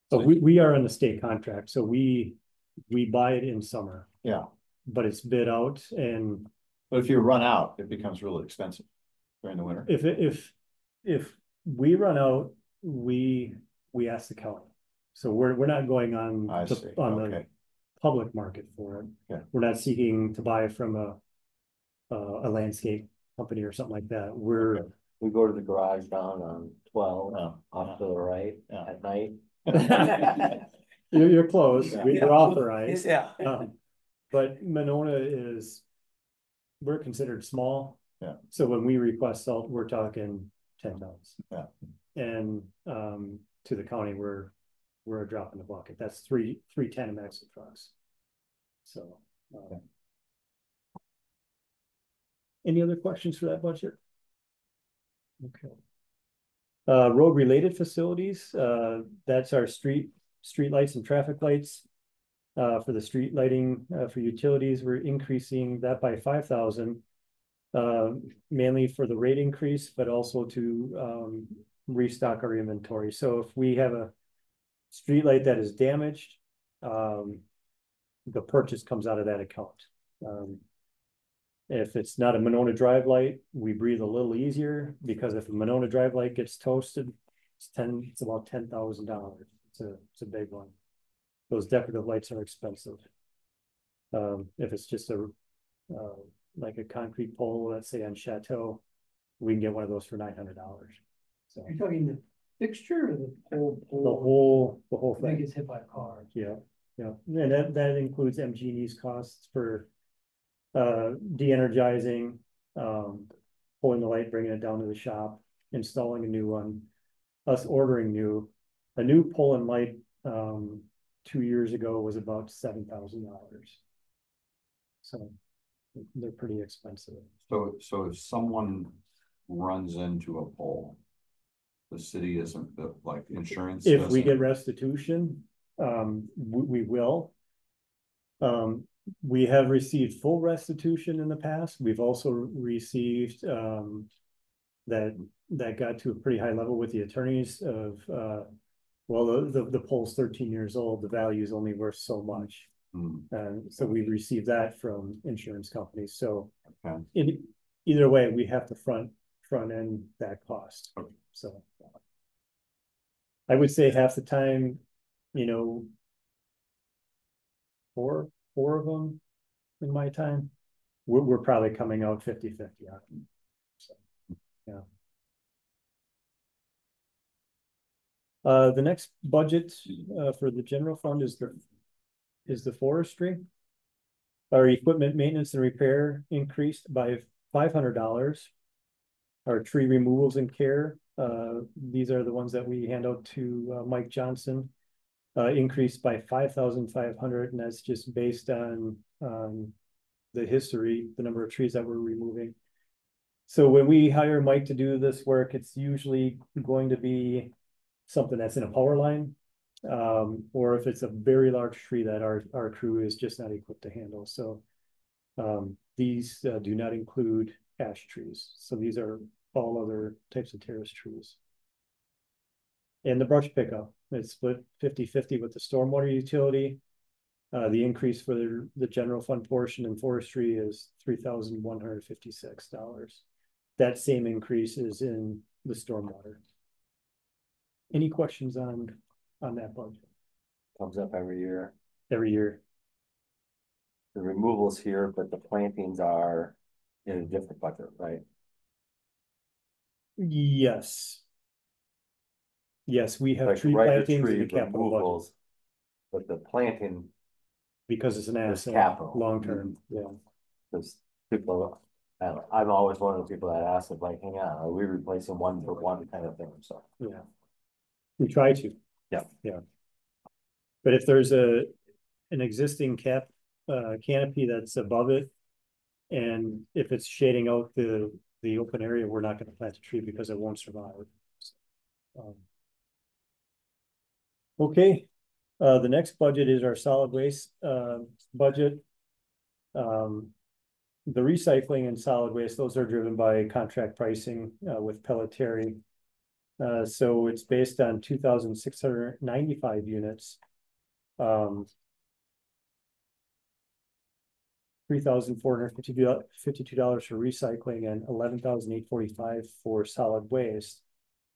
So we are on the state contract, so we buy it in summer. Yeah. But it's bid out, and But if you run out, it becomes really expensive during the winter. if we run out, we ask the county. So we're not going on the public market for it. Yeah. We're not seeking to buy from a landscape company or something like that. We go to the garage down on 12 off to the right at night. You're close. Yeah. We're authorized. Yeah. But Monona we're considered small. Yeah. So when we request salt, we're talking 10 tons. Yeah. And to the county, we're a drop in the bucket. That's three 10MX trucks. So any other questions for that budget? Okay. Road related facilities, that's our street lights and traffic lights. For the street lighting, for utilities, we're increasing that by 5,000, mainly for the rate increase, but also to restock our inventory. So if we have a street light that is damaged, the purchase comes out of that account. If it's not a Monona Drive light, we breathe a little easier, because if a Monona Drive light gets toasted, it's about $10,000. It's a big one. Those decorative lights are expensive. If it's just like a concrete pole, let's say on Chateau, we can get one of those for $900. So You're talking the fixture or the whole the whole thing thing. gets hit by a car? Yeah, and that includes MG&E's costs for de-energizing, pulling the light, bringing it down to the shop, installing a new one, us ordering a new pole and light 2 years ago was about $7,000. So they're pretty expensive. So if someone runs into a pole, the city isn't like insurance? If we get restitution, we will. We have received full restitution in the past. We've also received that got to a pretty high level with the attorneys of well, the pole's 13 years old, the value is only worth so much. So we received that from insurance companies. So either way, we have to front end that cost. Okay. So I would say half the time, four of them in my time, we're probably coming out 50-50 on them. So, yeah. The next budget, for the general fund is the forestry. Our equipment maintenance and repair increased by $500. Our tree removals and care, these are the ones that we hand out to, Mike Johnson. Increased by 5,500, and that's just based on, the history, the number of trees that we're removing. So when we hire Mike to do this work, it's usually going to be something that's in a power line. Or if it's a very large tree that our crew is just not equipped to handle. So these do not include ash trees. So these are all other types of terrace trees. And the brush pickup, it's split 50-50 with the stormwater utility. The increase for the general fund portion in forestry is $3,156. That same increase is in the stormwater. Any questions on that budget? Comes up every year. Every year. The removals here, but the plantings are in a different bucket, right? Yes. Yes, we have Like tree right, plantings in tree the capital budget removals, but the planting because it's an is asset, capital. long term, yeah. Because people, I'm always one of the people that ask, like, hang on, are we replacing one for one kind of thing? So Yeah. We try to. Yeah. Yeah. But if there's an existing canopy that's above it, and if it's shading out the open area, we're not going to plant a tree because it won't survive. Okay, the next budget is our solid waste budget. The recycling and solid waste, those are driven by contract pricing with Pelletieri. So it's based on 2,695 units. $3,452 for recycling and $11,845 for solid waste.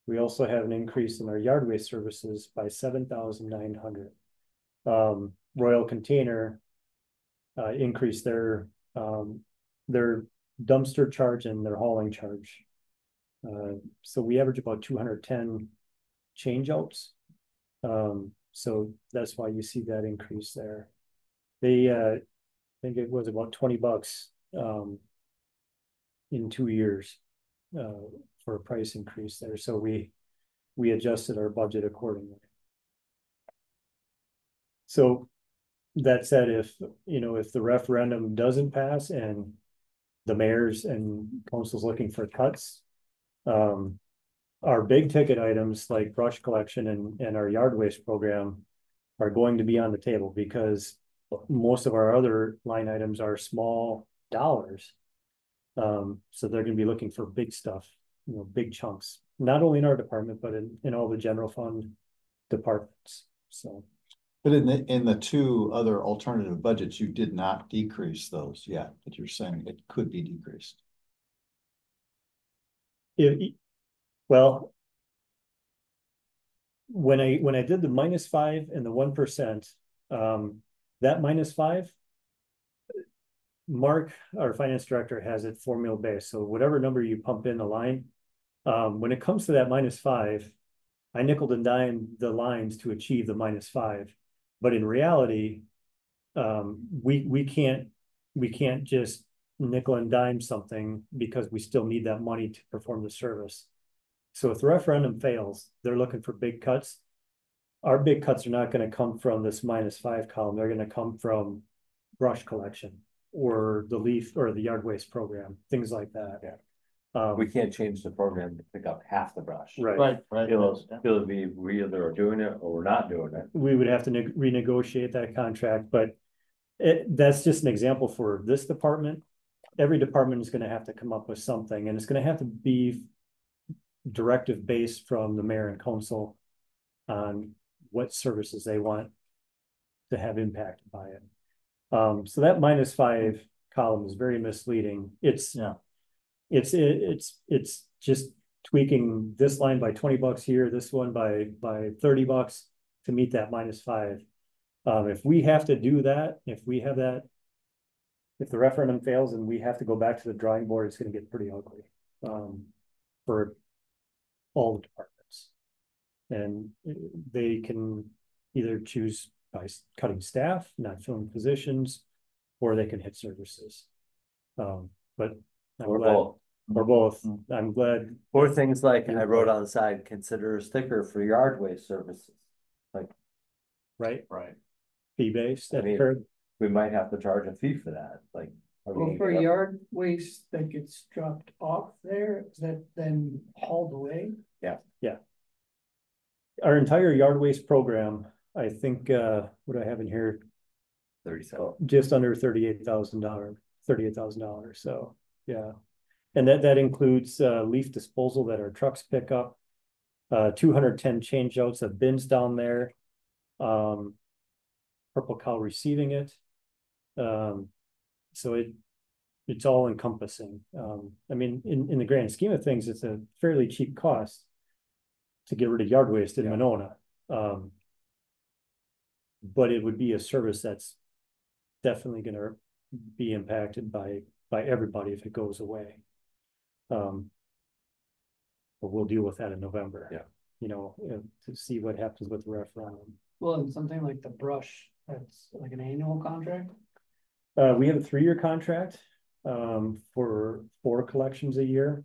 We also have an increase in our yard waste services by 7,900. Royal Container increased their dumpster charge and their hauling charge. So we average about 210 changeouts. So that's why you see that increase there. They I think it was about $20 in 2 years for a price increase there. So we adjusted our budget accordingly. So that said, if the referendum doesn't pass and the mayors and council's looking for cuts, our big ticket items like brush collection and our yard waste program are going to be on the table because most of our other line items are small dollars. So they're going to be looking for big stuff, big chunks, not only in our department, but in all the general fund departments. So. But in the two other alternative budgets, you did not decrease those yet, but you're saying it could be decreased. Well, when I did the -5 and the 1%, that -5, Mark, our finance director, has it formula based. So whatever number you pump in the line, when it comes to that -5, I nickel and dime the lines to achieve the -5. But in reality, we can't just nickel and dime something because we still need that money to perform the service. So if the referendum fails, they're looking for big cuts. Our big cuts are not going to come from this -5 column. They're going to come from brush collection or the leaf or the yard waste program, things like that. Yeah. We can't change the program to pick up half the brush. Right. It'll be we either are doing it or we're not doing it. We would have to renegotiate that contract, but that's just an example for this department. Every department is going to have to come up with something, and it's going to have to be directive based from the mayor and council on what services they want to have impacted by it. So that -5 column is very misleading. It's just tweaking this line by $20 here, this one by $30 to meet that -5. If we have to do that, if the referendum fails and we have to go back to the drawing board, it's going to get pretty ugly for all the departments. And they can either choose by cutting staff, not filling positions, or they can hit services. But I'm Or glad, both. or both. I'm glad. Or things like I wrote on the side, consider a sticker for yard waste services. Right, Right. fee-based, I at mean, curb. we might have to charge a fee for that, like. are we Well, gonna for get up- yard waste that gets dropped off there, is that then hauled away? Our entire yard waste program, I think, what do I have in here? 37. Just under $38,000, so, yeah. And that includes, leaf disposal that our trucks pick up. 210 changeouts of bins down there. Purple Cow receiving it. So it's all encompassing. I mean, in the grand scheme of things, it's a fairly cheap cost to get rid of yard waste in Monona. But it would be a service that's definitely gonna be impacted by everybody if it goes away. But we'll deal with that in November. Yeah. You know, to see what happens with the referendum. Well, and something like the brush, that's like an annual contract? We have a 3-year contract, for 4 collections a year.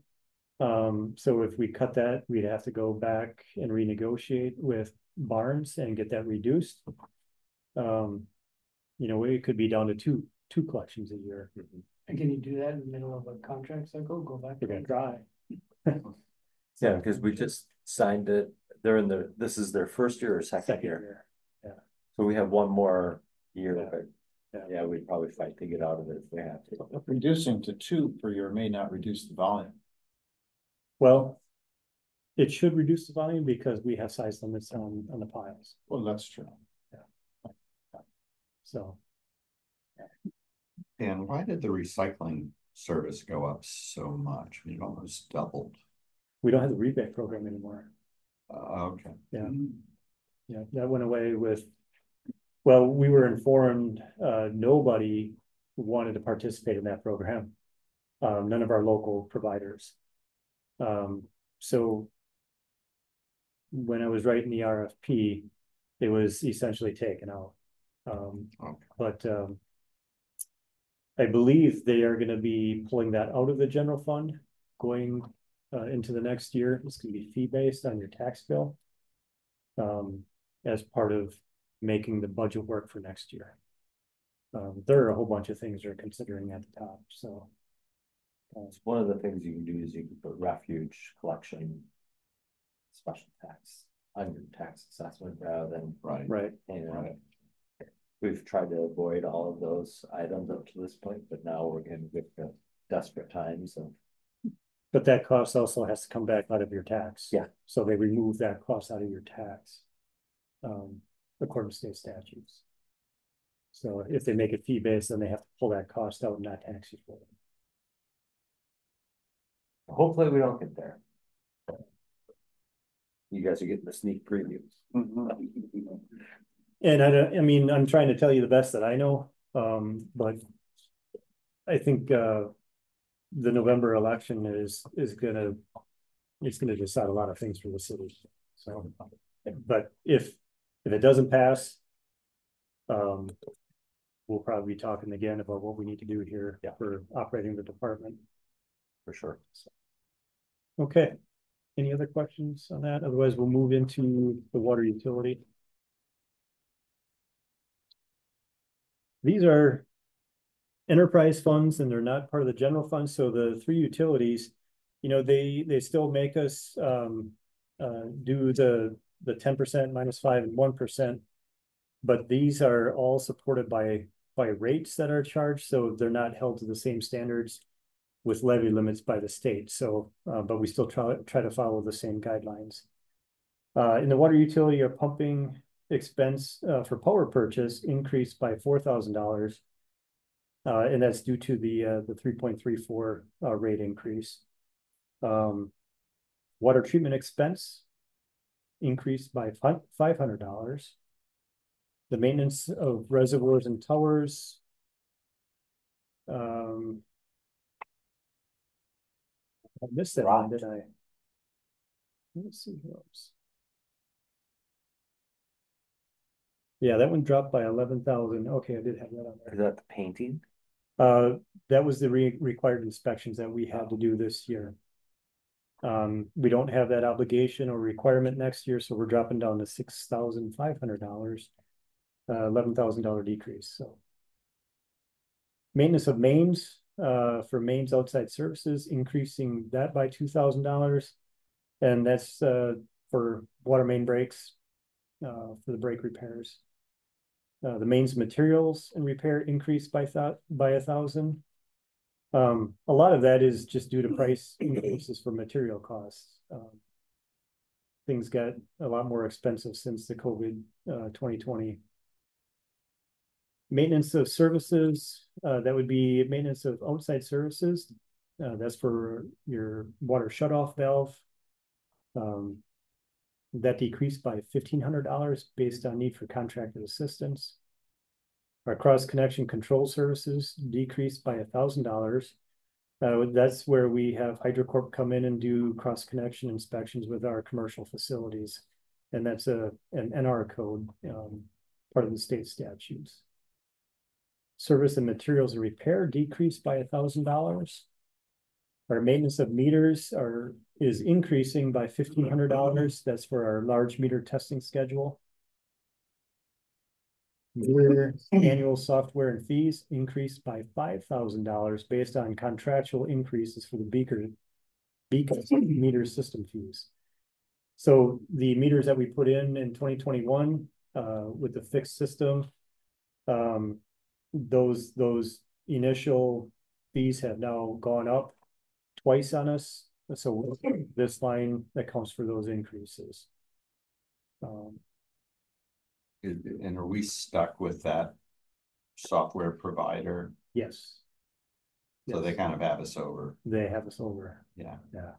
So if we cut that, we'd have to go back and renegotiate with Barnes and get that reduced. You know, it could be down to two collections a year. And can you do that in the middle of a contract cycle, go back? They're gonna try. Yeah, because we just signed it, this is their first year or second year, so we have one more year, Yeah. but. Yeah. Yeah, we'd probably fight to get out of it if we have to. Reducing to 2 per year may not reduce the volume. Well, it should reduce the volume because we have size limits on the piles, Well, that's true. so. And why did the recycling service go up so much? It almost doubled. We don't have the rebate program anymore. Okay. Yeah. Yeah, that went away with, well, we were informed, nobody wanted to participate in that program. None of our local providers. So when I was writing the RFP, it was essentially taken out. But I believe they are gonna be pulling that out of the general fund, going into the next year. It's gonna be fee-based on your tax bill. As part of making the budget work for next year. There are a whole bunch of things they're considering at the top, so. One of the things you can do is you can put refuge collection. Special tax on your tax assessment rather than. Right, And we've tried to avoid all of those items up to this point, but now we're getting with the desperate times of. but that cost also has to come back out of your tax. Yeah. So they remove that cost out of your tax. According to state statutes. So if they make it fee-based, then they have to pull that cost out and not tax you for it. Hopefully we don't get there. You guys are getting the sneak previews. And I mean, I'm trying to tell you the best that I know, but I think, the November election is gonna, it's gonna decide a lot of things for the city, so. But if it doesn't pass, we'll probably be talking again about what we need to do here for operating the department. For sure. Okay, any other questions on that? Otherwise, we'll move into the water utility. These are enterprise funds and they're not part of the general fund, so the 3 utilities, you know, they still make us do the 10% -5 and 1%. But these are all supported by rates that are charged, so they're not held to the same standards with levy limits by the state. So, but we still try to follow the same guidelines. In the water utility, our pumping expense for power purchase increased by $4,000. And that's due to the 3.34 rate increase. Water treatment expense increased by $500. The maintenance of reservoirs and towers. I missed that one, did I? Let's see who else. Yeah, that one dropped by 11,000. Okay, I did have that on Is there. that the painting? That was the required inspections that we had to do this year. We don't have that obligation or requirement next year, so we're dropping down to $6,500, $11,000 decrease, so. Maintenance of mains, for mains outside services, increasing that by $2,000. And that's, for water main breaks, for the break repairs. The mains materials and repair increased by 1,000. A lot of that is just due to price increases for material costs. Things got a lot more expensive since the COVID 2020. Maintenance of services, that would be maintenance of outside services. That's for your water shutoff valve. That decreased by $1,500 based on need for contracted assistance. Our cross connection control services decreased by $1,000. That's where we have HydroCorp come in and do cross connection inspections with our commercial facilities. And that's an NR code, part of the state statutes. Service and materials and repair decreased by $1,000. Our maintenance of meters is increasing by $1,500. That's for our large meter testing schedule. Meter annual software and fees increased by $5,000 based on contractual increases for the Beacon meter system fees. So the meters that we put in 2021 with the fixed system, those initial fees have now gone up twice on us. So this line accounts for those increases. And are we stuck with that software provider? Yes. So they kind of have us over. They have us over. Yeah. Yeah.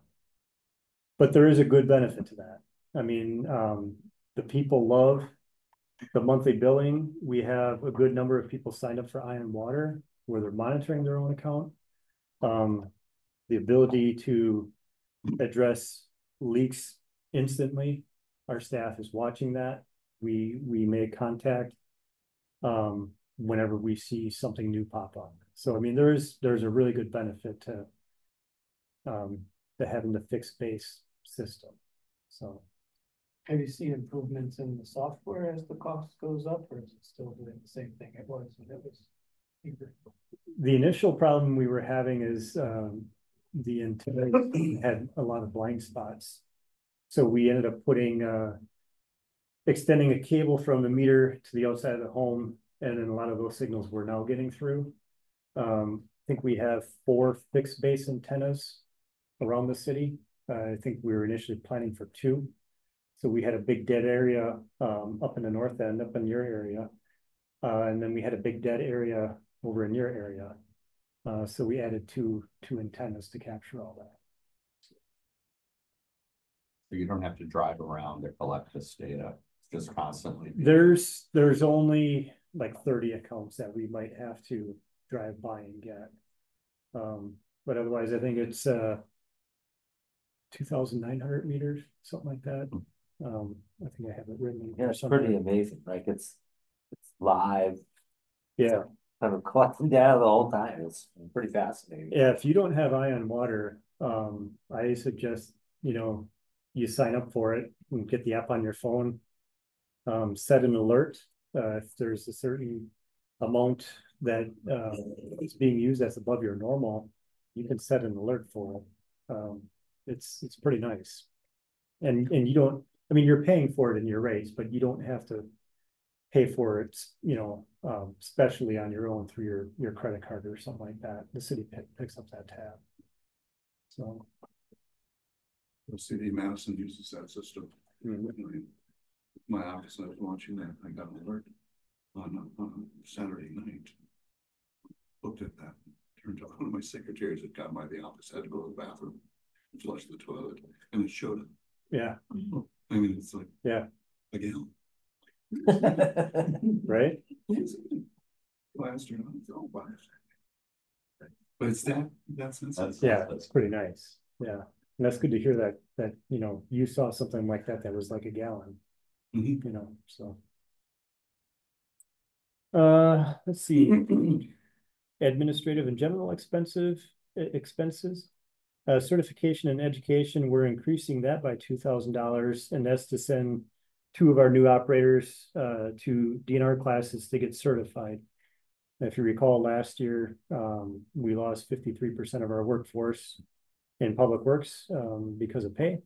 But there is a good benefit to that. I mean, the people love the monthly billing. We have a good number of people signed up for Ion Water where they're monitoring their own account. The ability to address leaks instantly. Our staff is watching that. We make contact whenever we see something new pop up. So I mean, there's a really good benefit to having the fixed base system. So Have you seen improvements in the software as the cost goes up, or is it still doing the same thing it was when it was cheaper? the initial problem we were having is the antenna had a lot of blind spots. So we ended up extending a cable from the meter to the outside of the home, and then a lot of those signals we're now getting through. I think we have 4 fixed base antennas around the city. I think we were initially planning for 2. So we had a big dead area up in the north end, up in your area. And then we had a big dead area over in your area. So we added two antennas to capture all that. So you don't have to drive around to collect this data. It's just constantly. There's only like 30 accounts that we might have to drive by and get. But otherwise, I think it's 2,900 meters, something like that. I think I have it written. Yeah, it's pretty amazing. Like it's live. Yeah. Kind of collecting data the whole time. It's pretty fascinating. Yeah, if you don't have Ion Water, I suggest, you sign up for it and get the app on your phone. Set an alert. If there's a certain amount that is being used that's above your normal, you can set an alert for it. It's pretty nice. And you don't, I mean, you're paying for it in your rates, but you don't have to pay for it, especially on your own through your credit card or something like that. The city picks up that tab. So. The city of Madison uses that system. My office, I was watching that, I got an alert on Saturday night. Looked at that, turned out one of my secretaries had got by the office, had to go to the bathroom, flush the toilet, and it showed it. Yeah. I mean, it's like, yeah, again. Right? Last year, oh, wow. But it's that's yeah, it's pretty nice. Yeah. And that's good to hear that you saw something like that was like a gallon. So Let's see. Administrative and general expenses. Certification and education, we're increasing that by $2,000, and that's to send 2 of our new operators to DNR classes to get certified. If you recall, last year, we lost 53% of our workforce in public works because of pay.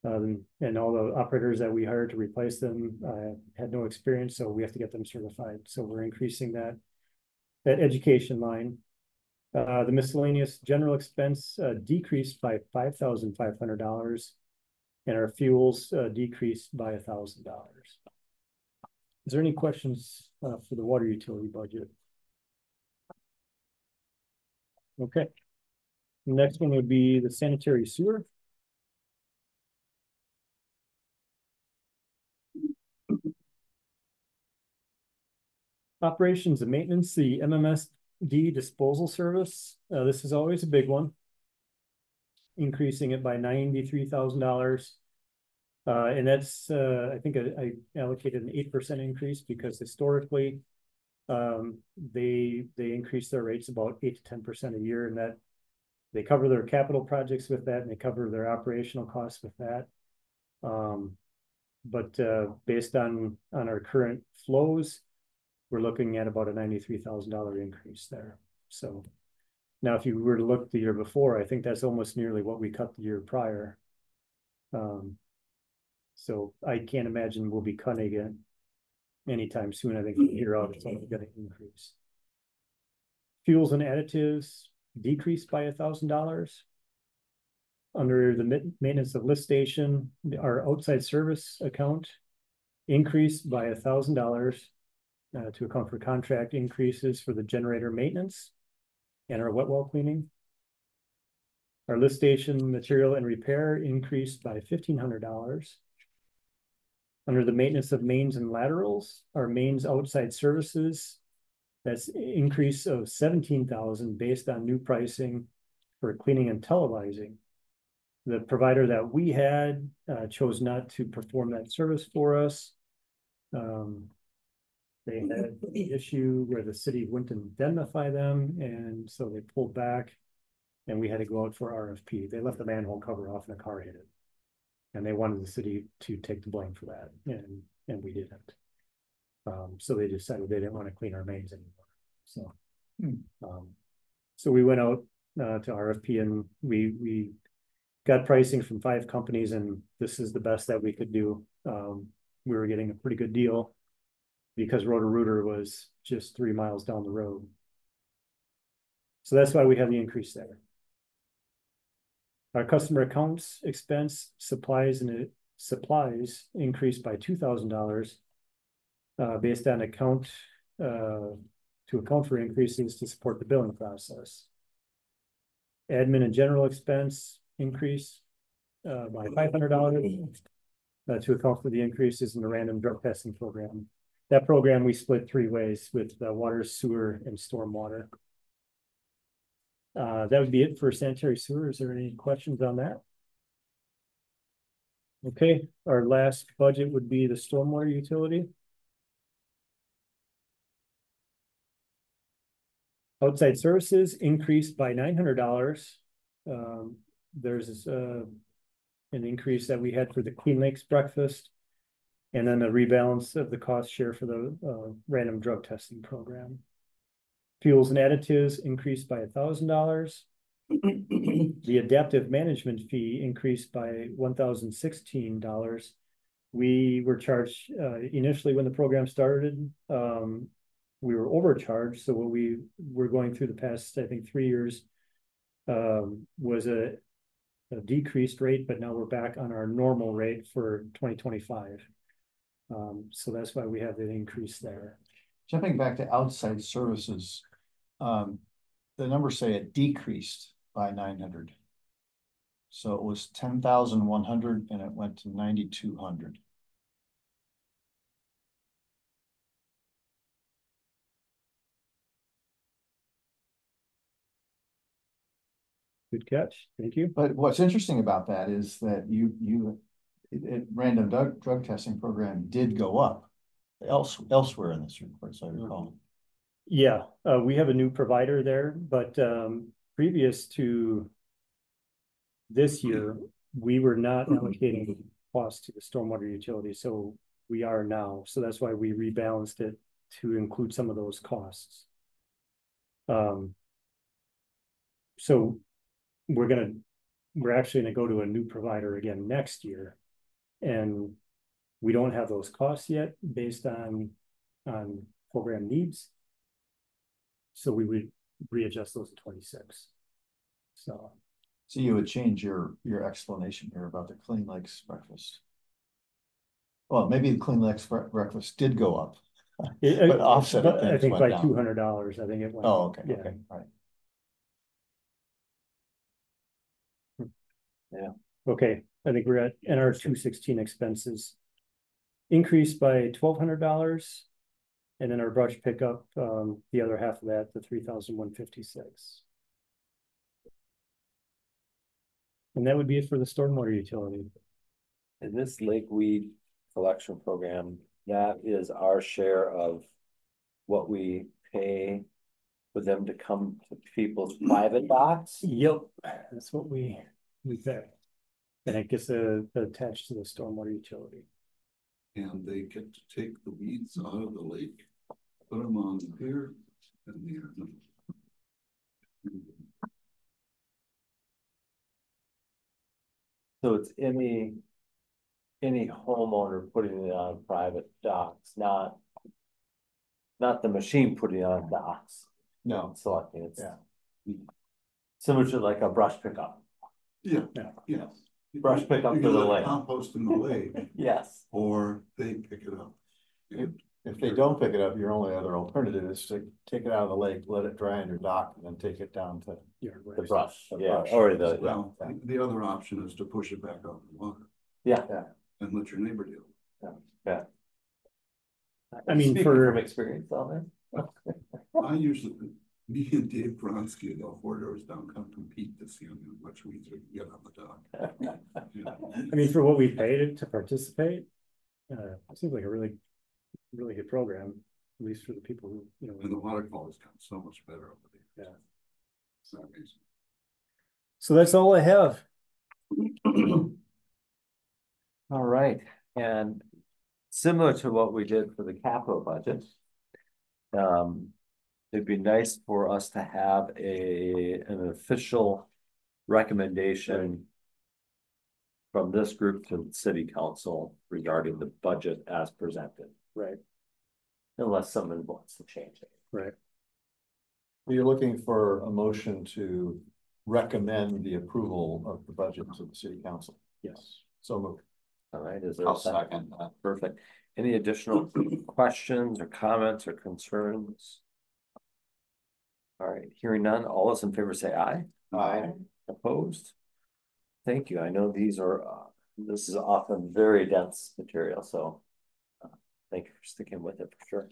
And all the operators that we hired to replace them had no experience, so we have to get them certified. So we're increasing that education line. The miscellaneous general expense decreased by $5,500, and our fuels decreased by $1,000. Is there any questions for the water utility budget? Okay. Next one would be the sanitary sewer. Operations and maintenance, the MMSD disposal service. This is always a big one. Increasing it by $93,000. And that's, I think I allocated an 8% increase because historically, they increase their rates about 8 to 10% a year, and that they cover their capital projects with that, and they cover their operational costs with that. But based on our current flows, we're looking at about a $93,000 increase there. So now if you were to look the year before, I think that's almost nearly what we cut the year prior. So I can't imagine we'll be cutting again anytime soon. I think from here out, it's only going to increase. Fuels and additives decreased by $1,000. Under the maintenance of lift station, our outside service account increased by $1,000 to account for contract increases for the generator maintenance and our wet well cleaning. Our lift station material and repair increased by $1,500. Under the maintenance of mains and laterals, our mains outside services, that's an increase of $17,000 based on new pricing for cleaning and televising. The provider that we had chose not to perform that service for us. They had the issue where the city wouldn't indemnify them, and so they pulled back, and we had to go out for RFP. They left the manhole cover off and a car hit it, and they wanted the city to take the blame for that, and we didn't. So they decided they didn't want to clean our mains anymore. So we went out to RFP, and we got pricing from 5 companies, and this is the best that we could do. We were getting a pretty good deal because Roto-Rooter was just 3 miles down the road. So that's why we have the increase there. Our customer accounts expense, supplies increased by $2,000 based on to account for increases to support the billing process. Admin and general expense increase by $500 to account for the increases in the random drug testing program. That program we split 3 ways with water, sewer, and stormwater. That would be it for sanitary sewer. Is there any questions on that? Okay, our last budget would be the stormwater utility. Outside services increased by $900. There's an increase that we had for the Clean Lakes breakfast, and then a rebalance of the cost share for the random drug testing program. Fuels and additives increased by $1,000. The adaptive management fee increased by $1,016. We were charged initially when the program started, we were overcharged. So what we were going through the past, I think, 3 years was a decreased rate, but now we're back on our normal rate for 2025. So that's why we have the increase there. Jumping back to outside services, the numbers say it decreased by 900. So it was 10,100 and it went to 9,200. Good catch. Thank you. But what's interesting about that is that random drug testing program did go up elsewhere in this report, so I recall. Yeah, we have a new provider there, but previous to this year, we were not allocating costs to the stormwater utility, so we are now. So that's why we rebalanced it to include some of those costs. So we're actually gonna go to a new provider again next year. And we don't have those costs yet based on program needs. So we would readjust those in 26. So you would change your explanation here about the Clean Lakes breakfast. Well, maybe the Clean Lakes breakfast did go up, but offset but I things think went by down. $200, I think it went. Oh, okay, Yeah. okay, right. Yeah. Okay, I think we're at NR 216 expenses. Increased by $1,200. And then our brush pickup, the other half of that, the 3,156. And that would be it for the stormwater utility. And this lakeweed collection program, that is our share of what we pay for them to come to people's private docks. Yep, that's what we pay. And it gets attached to the stormwater utility. And they get to take the weeds out of the lake, put them on the pier and the. So it's any homeowner putting it on private docks, not the machine putting it on docks. No. Selecting it. Yeah. Similar to like a brush pickup. Yeah, Yeah. yeah. Brush pickup You for can the let it lake. compost in the lake, Yes. or they pick it up. And If they don't pick it up, your only other alternative is to take it out of the lake, let it dry on your dock, and then take it down to. The brush, The yeah, brush. or the, yeah. Well, the other option is to push it back out in the water Yeah. and let your neighbor deal. Yeah. I mean, Speaking for- from experience on there. I usually, me and Dave Bronski about 4 doors down come compete to see how much weeds we can get on the dock. Yeah. I mean, for what we paid to participate, it seems like a really good program, at least for the people who, And the water quality's gotten so much better over the years. Yeah. It's not amazing. So that's all I have. All right, and similar to what we did for the capital budget. It'd be nice for us to have an official recommendation from this group to the city council regarding the budget as presented. Right. Unless someone wants to change it. Right. You're looking for a motion to recommend the approval of the budget to the city council. Yes. So moved. All right, is there I'll a second? second that. Perfect. Any additional questions or comments or concerns? All right, hearing none, all those in favor say aye. Aye. Opposed? Thank you. I know these are, this is often very dense material, so thank you for sticking with it for sure.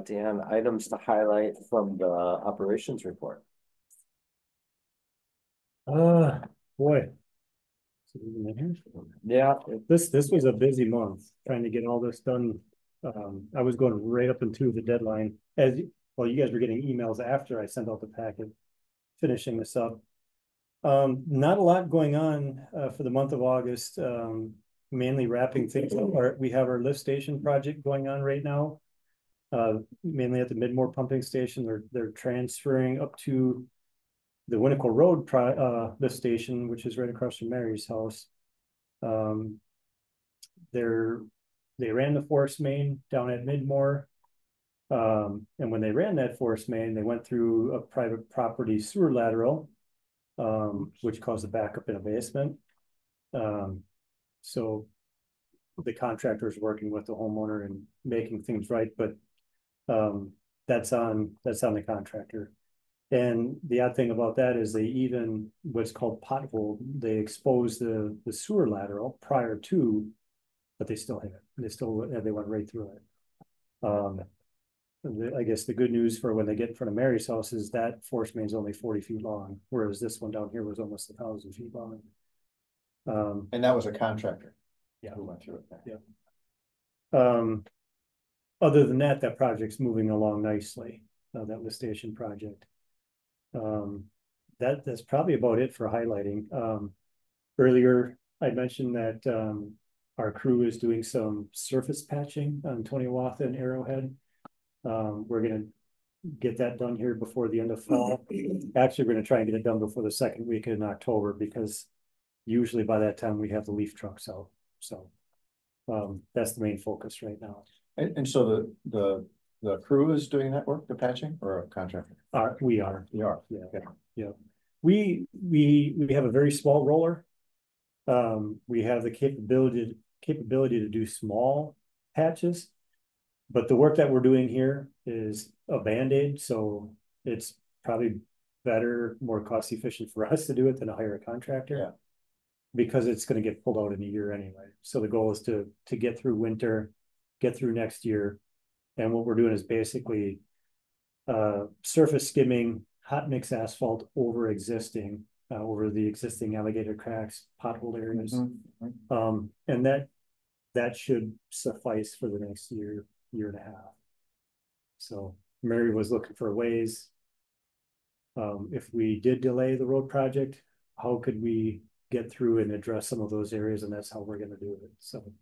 Dan, items to highlight from the operations report. Boy. Yeah, This was a busy month, trying to get all this done. I was going right up into the deadline you guys were getting emails after I sent out the packet, finishing this up. Not a lot going on for the month of August, mainly wrapping things up. We have our lift station project going on right now. Mainly at the Midmore pumping station. They're transferring up to the Winnequa Road lift station, which is right across from Mary's house. They ran the force main down at Midmore. And when they ran that force main, they went through a private property sewer lateral, which caused a backup in a basement. So the contractor is working with the homeowner and making things right, but that's on the contractor. And the odd thing about that is they even what's called pothole, they expose the sewer lateral prior to, but they still hit it. They went right through it. I guess the good news for when they get in front of Mary's house is that force main is only 40 feet long, whereas this one down here was almost 1,000 feet long. And that was a contractor. Yeah. Who went through it. Yeah. other than that, that project's moving along nicely, that lift station project. That's probably about it for highlighting. Earlier, I mentioned that, our crew is doing some surface patching on Tony Watha and Arrowhead. We're gonna get that done here before the end of fall. Actually, we're gonna try and get it done before the second week in October, because usually by that time we have the leaf trucks out, so. That's the main focus right now. And so the crew is doing that work, the patching, or a contractor? We are, You are, yeah, okay. yeah. We have a very small roller. We have the capability to do small patches. But the work that we're doing here is a Band-Aid, so it's probably better, more cost efficient for us to do it than to hire a contractor. Yeah. Because it's gonna get pulled out in a year anyway. So the goal is to get through winter, get through next year. And what we're doing is basically surface skimming, hot mix asphalt over the existing alligator cracks, pothole areas. And that should suffice for the next year and a half. So Mary was looking for ways. If we did delay the road project, how could we get through and address some of those areas? And that's how we're gonna do it. So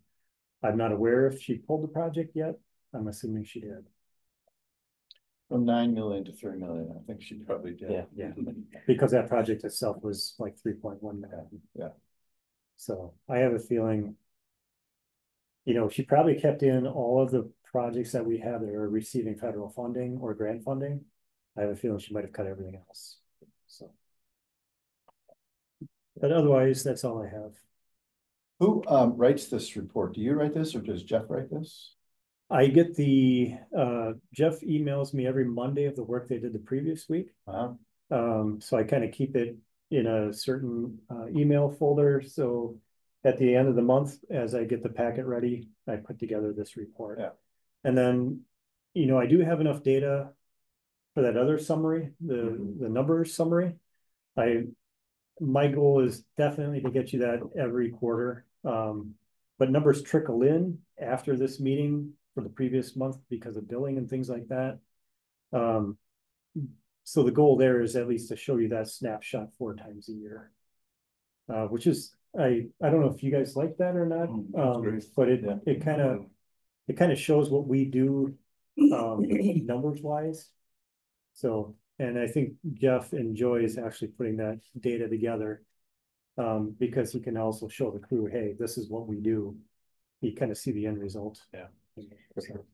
I'm not aware if she pulled the project yet. I'm assuming she did. From 9 million to 3 million, I think she probably did. Yeah. Because that project itself was like 3.1 million. Yeah. So I have a feeling, she probably kept in all of the projects that we have that are receiving federal funding or grant funding. I have a feeling she might have cut everything else. So. But otherwise, that's all I have. Who writes this report? Do you write this, or does Jeff write this? I get Jeff emails me every Monday of the work they did the previous week. So I kind of keep it in a certain email folder. So at the end of the month, as I get the packet ready, I put together this report. Yeah. And then, I do have enough data for that other summary, the numbers summary. My goal is definitely to get you that every quarter. But numbers trickle in after this meeting for the previous month because of billing and things like that. So the goal there is at least to show you that snapshot 4 times a year. Which is, I don't know if you guys like that or not, but it kind of shows what we do numbers wise. So, and I think Jeff enjoys actually putting that data together, because he can also show the crew, hey, this is what we do. You kind of see the end result. Yeah. So.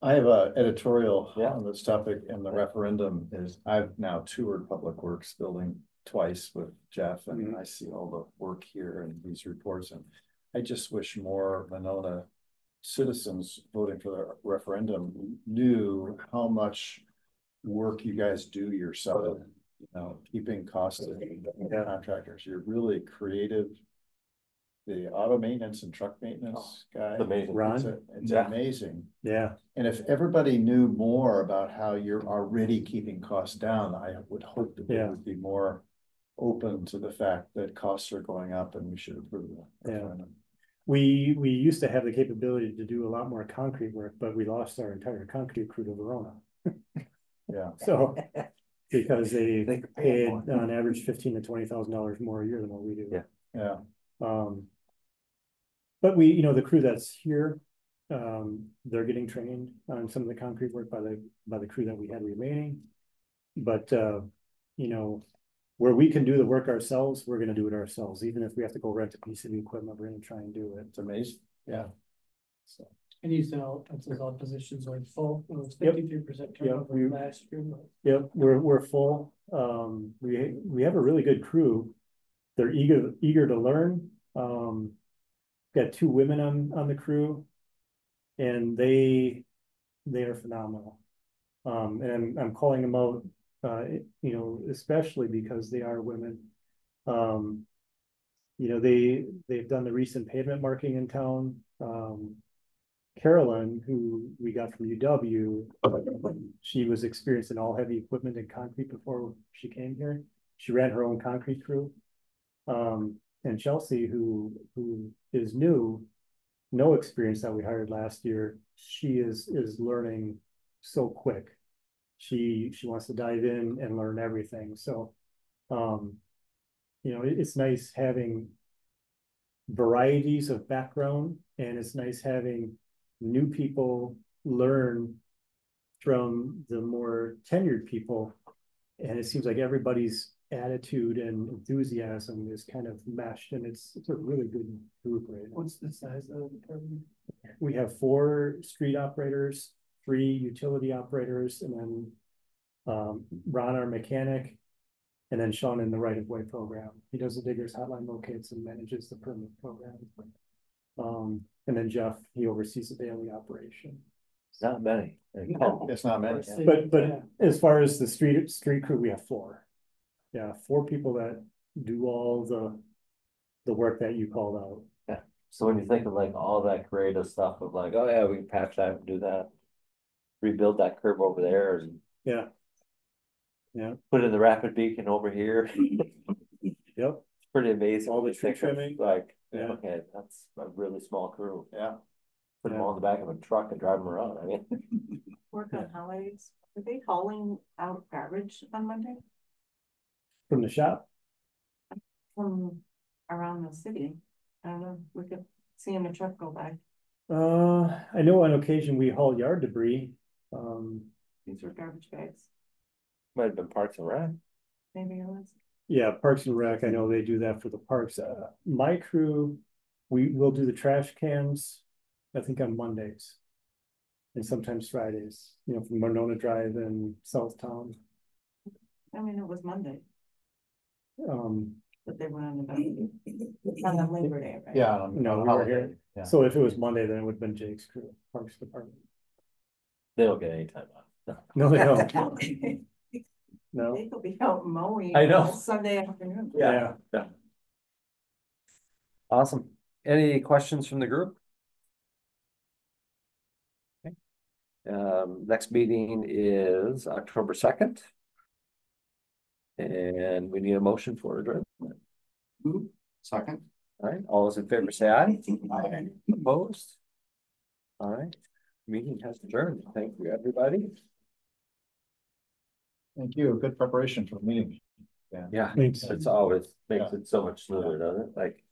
I have an editorial on this topic, and the referendum is, I've now toured Public Works building twice with Jeff, and I see all the work here and these reports, and I just wish more Monona citizens voting for the referendum knew how much work you guys do yourself, keeping costs of contractors. You're really creative. The auto maintenance and truck maintenance guy, amazing. It's amazing. Yeah. And if everybody knew more about how you're already keeping costs down, I would hope that they would be more open to the fact that costs are going up and we should improve them. Yeah. We used to have the capability to do a lot more concrete work, but we lost our entire concrete crew to Verona. Yeah. So because they paid on average $15,000 to $20,000 more a year than what we do. Yeah. Yeah. But we, the crew that's here, they're getting trained on some of the concrete work by the crew that we had remaining. But where we can do the work ourselves, we're going to do it ourselves. Even if we have to go rent a piece of equipment, we're going to try and do it. It's amazing. Yeah. So. And you said all positions are full. It was 53% turnover last year. Yep, we're full. We have a really good crew. They're eager to learn. Got 2 women on the crew, and they are phenomenal. And I'm calling them out, especially because they are women. They've done the recent pavement marking in town. Carolyn, who we got from UW, she was experienced in all heavy equipment and concrete before she came here. She ran her own concrete crew. And Chelsea, who is new, no experience that we hired last year, she is learning so quick. She wants to dive in and learn everything, so, you know, it's nice having varieties of background, and it's nice having new people learn from the more tenured people. And it seems like everybody's attitude and enthusiasm is kind of meshed, and it's a really good group right now. What's the size of the department? We have 4 street operators, 3 utility operators, and then Ron, our mechanic, and then Sean in the right-of-way program. He does the diggers hotline locates and manages the permit program. And then Jeff, he oversees the daily operation. It's not many. It's not many. But as far as the street crew, we have 4. Yeah, 4 people that do all the work that you called out. So when you think of like all that creative stuff of like, oh yeah, we can patch that and do that. Rebuild that curb over there and Yeah. Yeah, put in the rapid beacon over here. yep. Pretty amazing. All the when you tree think of, trimming. like, Yeah. okay, that's a really small crew. Yeah. Put them Yeah. all in the back of a truck and drive them around. I mean, Work on holidays. Are they hauling out garbage on Monday From the shop? from around the city? I don't know, we could see in a truck go by. I know on occasion we haul yard debris. These are garbage bags. might have been Parks and Rec. Maybe it was. Yeah, Parks and Rec, I know they do that for the parks. My crew, we will do the trash cans, I think on Mondays. And sometimes Fridays, you know, from Monona Drive in Southtown. I mean, it was Monday, Um, but they went on the Labor Day, right? Yeah. No, we were here. Yeah. So if it was Monday, then it would have been Jake's crew, Parks Department. They don't get any time off. No, they don't. No, They could be out mowing. I know. on Sunday afternoon. yeah. Awesome. Any questions from the group? Okay. Next meeting is October 2nd. And we need a motion for adjournment. Second. All right, all those in favor say aye. Aye. Opposed? All right, meeting has adjourned. Thank you, everybody. Thank you. Good preparation for the meeting. Yeah, Thanks. it's always makes it so much smoother, doesn't it? Like,